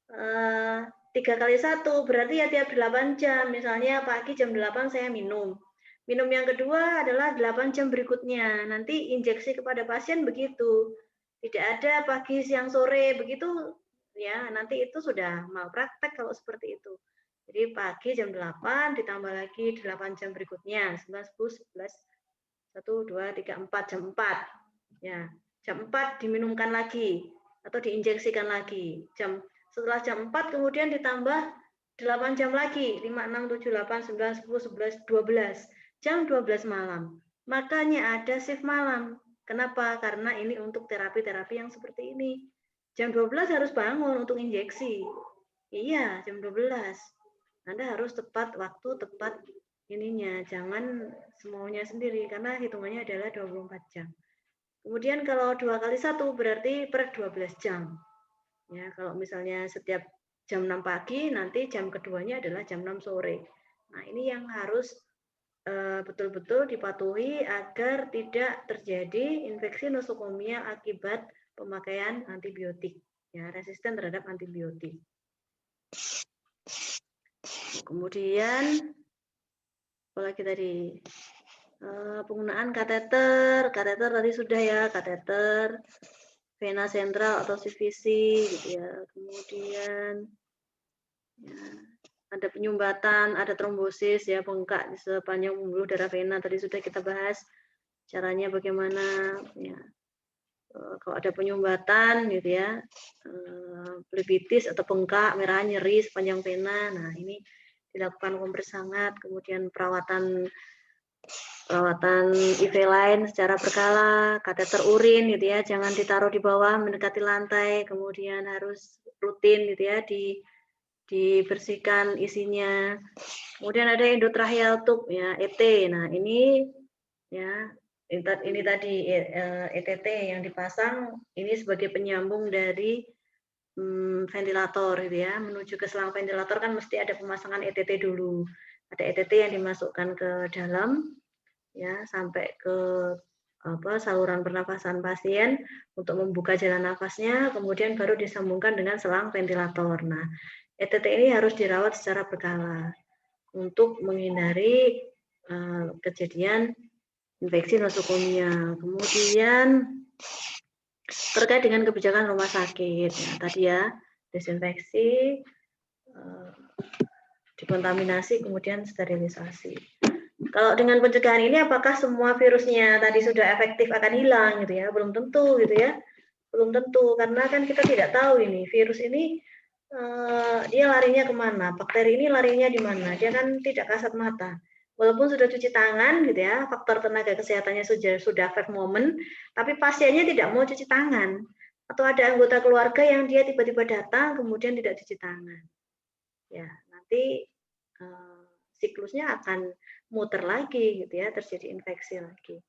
3 kali 1 berarti ya tiap 8 jam. Misalnya pagi jam 8 saya minum. Minum yang kedua adalah 8 jam berikutnya. Nanti injeksi kepada pasien begitu. Tidak ada pagi siang sore begitu. Ya, nanti itu sudah malpraktek kalau seperti itu. Jadi pagi jam 8 ditambah lagi 8 jam berikutnya, 9, 10, 11, 1, 2, 3, 4, jam 4. Ya, jam 4 diminumkan lagi atau diinjeksikan lagi. Setelah jam 4 kemudian ditambah 8 jam lagi, 5, 6, 7, 8, 9, 10, 11, 12. Jam 12 malam. Makanya ada shift malam. Kenapa? Karena ini untuk terapi-terapi yang seperti ini. Jam 12 harus bangun untuk injeksi. Iya, jam 12. Anda harus tepat waktu, tepat ininya. Jangan semaunya sendiri, karena hitungannya adalah 24 jam. Kemudian kalau 2 kali 1 berarti per 12 jam. Ya, kalau misalnya setiap jam 6 pagi, nanti jam keduanya adalah jam 6 sore. Nah, ini yang harus betul-betul dipatuhi agar tidak terjadi infeksi nosokomia akibat pemakaian antibiotik, ya, resisten terhadap antibiotik. Kemudian apalagi tadi penggunaan kateter tadi sudah ya, kateter vena sentral atau CVC gitu ya. Kemudian ya, ada penyumbatan, ada trombosis ya, bengkak di sepanjang pembuluh darah vena tadi sudah kita bahas caranya bagaimana ya. Kalau ada penyumbatan gitu ya, plebitis atau bengkak, merah, nyeri sepanjang vena, nah ini dilakukan kompres hangat, kemudian perawatan IV lain secara berkala, kateter urin gitu ya, jangan ditaruh di bawah mendekati lantai, kemudian harus rutin gitu ya, dibersihkan isinya. Kemudian ada endotracheal tube ya, ET. Nah ini ya. Ini tadi ETT yang dipasang ini sebagai penyambung dari ventilator gitu ya, menuju ke selang ventilator kan mesti ada pemasangan ETT dulu. Ada ETT yang dimasukkan ke dalam ya sampai ke saluran pernafasan pasien untuk membuka jalan nafasnya, kemudian baru disambungkan dengan selang ventilator. Nah, ETT ini harus dirawat secara berkala untuk menghindari kejadian infeksi nosokomia. Kemudian terkait dengan kebijakan rumah sakit, ya, tadi ya desinfeksi, dekontaminasi, kemudian sterilisasi. Kalau dengan pencegahan ini apakah semua virusnya tadi sudah efektif akan hilang gitu ya? Belum tentu gitu ya. Belum tentu, karena kan kita tidak tahu ini virus ini dia larinya kemana, bakteri ini larinya di mana, dia kan tidak kasat mata. Walaupun sudah cuci tangan gitu ya, faktor tenaga kesehatannya sudah 5 moment, tapi pasiennya tidak mau cuci tangan. Atau ada anggota keluarga yang dia tiba-tiba datang kemudian tidak cuci tangan. Ya, nanti siklusnya akan muter lagi gitu ya, terjadi infeksi lagi.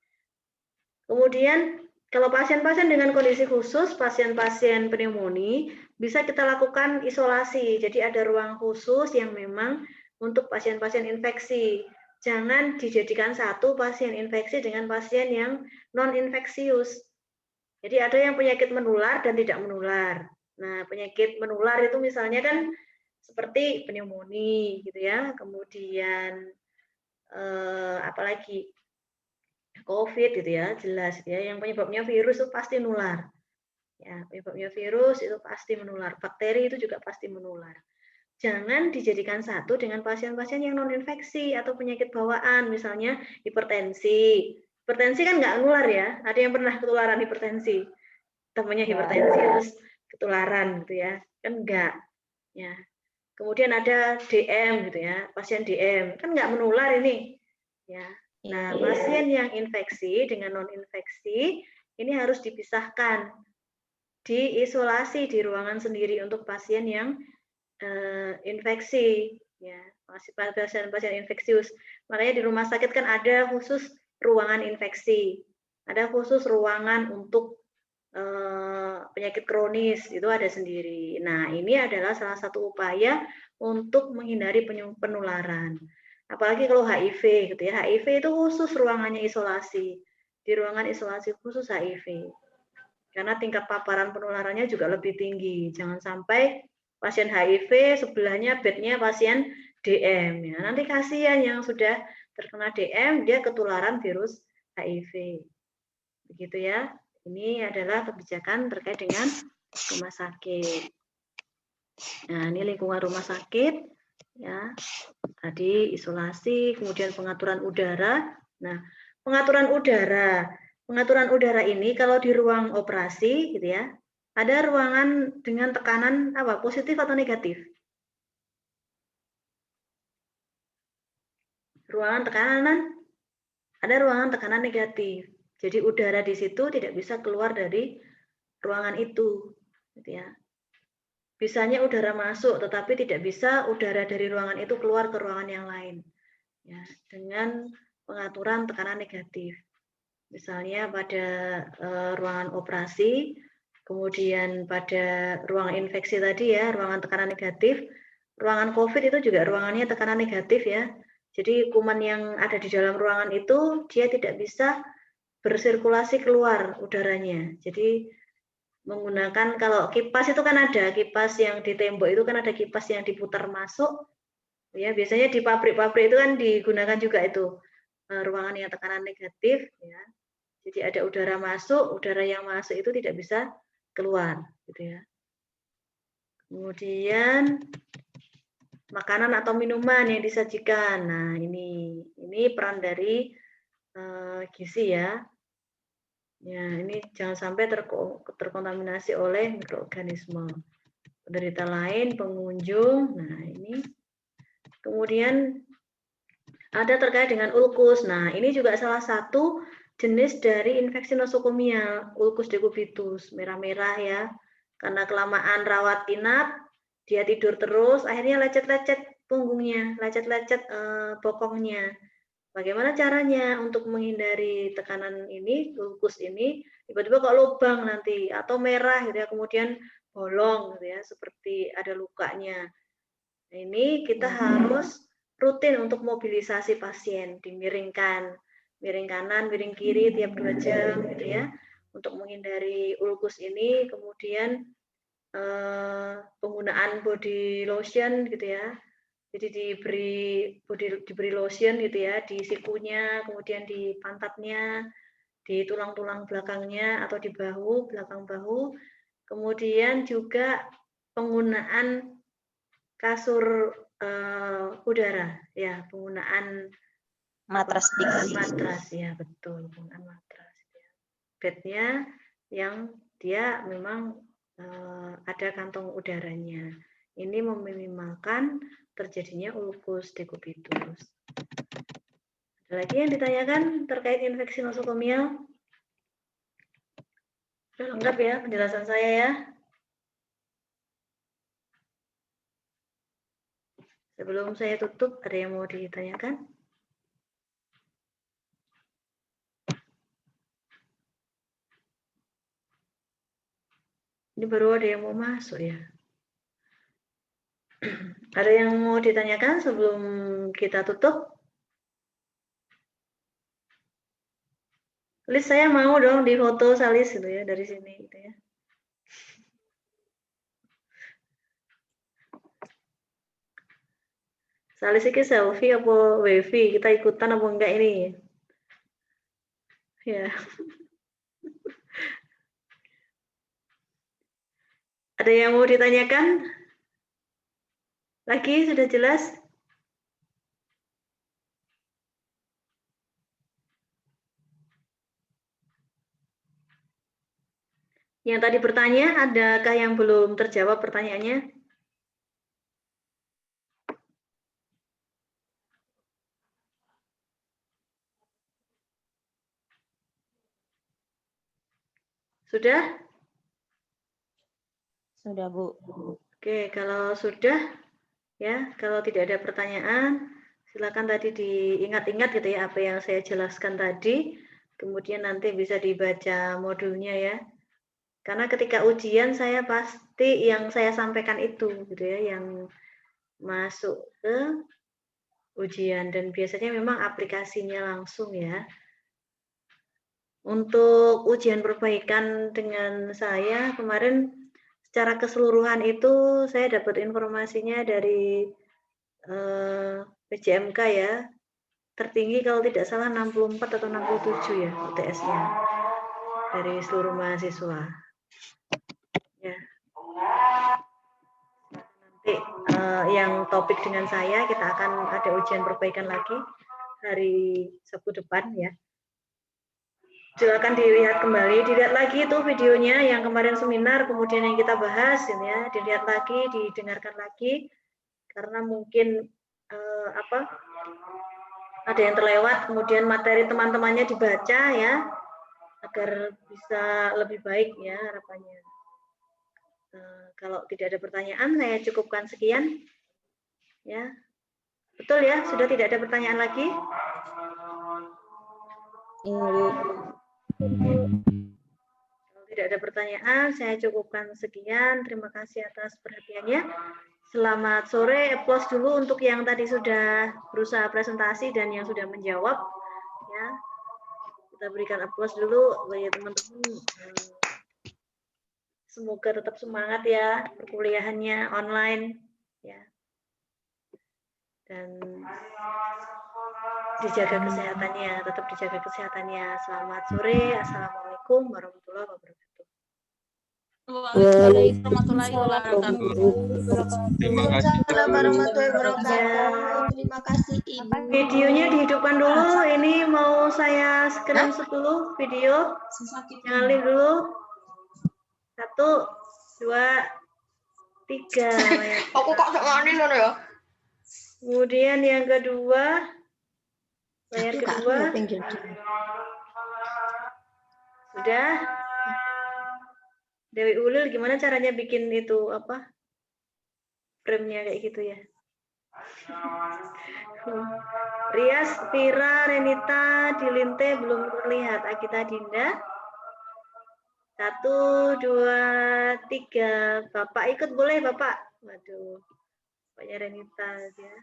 Kemudian kalau pasien-pasien dengan kondisi khusus, pasien-pasien pneumonia, bisa kita lakukan isolasi. Jadi ada ruang khusus yang memang untuk pasien-pasien infeksi. Jangan dijadikan satu pasien infeksi dengan pasien yang non-infeksius. Jadi ada yang penyakit menular dan tidak menular. Nah, penyakit menular itu misalnya kan seperti pneumonia gitu ya, kemudian apalagi COVID gitu ya, jelas ya, yang penyebabnya virus itu pasti nular. Ya, penyebabnya virus itu pasti menular. Bakteri itu juga pasti menular. Jangan dijadikan satu dengan pasien-pasien yang non-infeksi atau penyakit bawaan, misalnya hipertensi. Hipertensi kan nggak nular ya. Ada yang pernah ketularan hipertensi? Temannya hipertensi terus ketularan gitu ya. Kan enggak. Ya. Kemudian ada DM gitu ya, pasien DM. Kan nggak menular ini. Ya. Nah, pasien yang infeksi dengan non-infeksi ini harus dipisahkan, diisolasi di ruangan sendiri untuk pasien yang infeksi, ya, pasien-pasien infeksius. Makanya di rumah sakit kan ada khusus ruangan infeksi, ada khusus ruangan untuk penyakit kronis, itu ada sendiri. Nah, ini adalah salah satu upaya untuk menghindari penularan. Apalagi kalau HIV gitu ya, HIV itu khusus ruangannya isolasi, di ruangan isolasi khusus HIV. Karena tingkat paparan penularannya juga lebih tinggi. Jangan sampai pasien HIV sebelahnya bednya pasien DM ya. Nanti kasihan yang sudah terkena DM dia ketularan virus HIV. Begitu ya. Ini adalah kebijakan terkait dengan rumah sakit. Nah, ini lingkungan rumah sakit. Ya, tadi isolasi, kemudian pengaturan udara. Nah, pengaturan udara ini kalau di ruang operasi gitu ya, ada ruangan dengan tekanan apa? Positif atau negatif? Ruangan tekanan, ada ruangan tekanan negatif. Jadi udara di situ tidak bisa keluar dari ruangan itu, gitu ya. Bisanya udara masuk, tetapi tidak bisa udara dari ruangan itu keluar ke ruangan yang lain. Ya, dengan pengaturan tekanan negatif. Misalnya pada ruangan operasi, kemudian pada ruangan infeksi tadi ya, ruangan tekanan negatif. Ruangan COVID itu juga ruangannya tekanan negatif ya. Jadi kuman yang ada di dalam ruangan itu dia tidak bisa bersirkulasi keluar udaranya. Jadi menggunakan, kalau kipas itu kan ada kipas yang di tembok itu kan ada kipas yang diputar masuk ya, biasanya di pabrik-pabrik itu kan digunakan juga itu ruangan yang tekanan negatif ya, jadi ada udara masuk, udara yang masuk itu tidak bisa keluar gitu ya. Kemudian makanan atau minuman yang disajikan, nah ini peran dari gizi ya. Ya, ini jangan sampai terkontaminasi oleh mikroorganisme. Penderita lain, pengunjung, nah ini. Kemudian ada terkait dengan ulkus. Nah, ini juga salah satu jenis dari infeksi nosokomial, ulkus decubitus, merah-merah ya. Karena kelamaan rawat inap, dia tidur terus, akhirnya lecet-lecet punggungnya, lecet-lecet bokongnya. Bagaimana caranya untuk menghindari tekanan ini, ulkus ini, tiba-tiba kok lubang nanti, atau merah gitu ya, kemudian bolong gitu ya, seperti ada lukanya. Nah, ini kita harus rutin untuk mobilisasi pasien, dimiringkan, miring kanan, miring kiri tiap 2 jam gitu ya, untuk menghindari ulkus ini. Kemudian penggunaan body lotion gitu ya. Jadi diberi lotion gitu ya di sikunya, kemudian di pantatnya, di tulang-tulang belakangnya atau di bahu, belakang bahu. Kemudian juga penggunaan kasur udara ya, penggunaan matras diksi. Matras ya, betul, penggunaan matras ya. Bednya yang dia memang ada kantong udaranya. Ini meminimalkan terjadinya ulkus dekubitus. Ada lagi yang ditanyakan terkait infeksi nosokomial? Sudah lengkap ya penjelasan saya ya. Sebelum saya tutup, ada yang mau ditanyakan? Ini baru ada yang mau masuk ya. Ada yang mau ditanyakan sebelum kita tutup? Salis, saya mau dong di foto Salis gitu ya dari sini gitu ya. Salis ini selfie apa wifi? Kita ikutan apa enggak ini? Ya. Ada yang mau ditanyakan? Lagi sudah jelas? Yang tadi bertanya, adakah yang belum terjawab pertanyaannya? Sudah? Sudah, Bu. Oke, kalau sudah, ya, kalau tidak ada pertanyaan, silakan tadi diingat-ingat gitu ya apa yang saya jelaskan tadi, kemudian nanti bisa dibaca modulnya ya. Karena ketika ujian saya pasti yang saya sampaikan itu gitu ya, yang masuk ke ujian dan biasanya memang aplikasinya langsung ya. Untuk ujian perbaikan dengan saya kemarin secara keseluruhan itu saya dapat informasinya dari PJMK ya. Tertinggi kalau tidak salah 64 atau 67 ya UTS-nya dari seluruh mahasiswa. Ya. Nanti yang topik dengan saya kita akan ada ujian perbaikan lagi hari Sabtu depan ya. Silakan dilihat kembali, dilihat lagi itu videonya yang kemarin seminar, kemudian yang kita bahas, ya, dilihat lagi, didengarkan lagi, karena mungkin ada yang terlewat, kemudian materi teman-temannya dibaca ya, agar bisa lebih baik ya harapannya. Kalau tidak ada pertanyaan, saya cukupkan sekian, ya, betul ya, sudah tidak ada pertanyaan lagi. Kalau tidak ada pertanyaan, saya cukupkan sekian. Terima kasih atas perhatiannya. Selamat sore. Applause dulu untuk yang tadi sudah berusaha presentasi dan yang sudah menjawab. Ya, kita berikan applause dulu bagi teman-teman. Semoga tetap semangat ya perkuliahannya online. Ya. Dan dijaga kesehatannya, tetap dijaga kesehatannya. Selamat sore. Assalamualaikum warahmatullahi wabarakatuh. Waalaikumsalam warahmatullahi wabarakatuh. Terima kasih. Terima kasih Ibu. Videonya dihidupkan dulu. Ini mau saya screenshot dulu video. Jangan live dulu. 1, 2, 3. Aku kok ngani ngono ya? Kemudian yang kedua, layar kedua. Sudah. Dewi Ulil gimana caranya bikin itu apa? Frame-nya kayak gitu ya. Rias, Pira, Renita, Dilinte belum terlihat. Agita Dinda. 1, 2, 3. Bapak ikut boleh, Bapak? Waduh. Bapaknya Renita ya.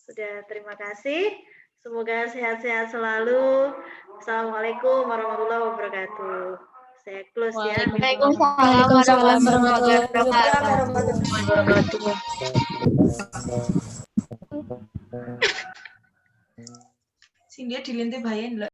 Sudah, terima kasih. Semoga sehat-sehat selalu. Assalamualaikum warahmatullahi wabarakatuh. Saya close ya. Waalaikumsalam warahmatullahi wabarakatuh. Sing dia dilinte bayin lho.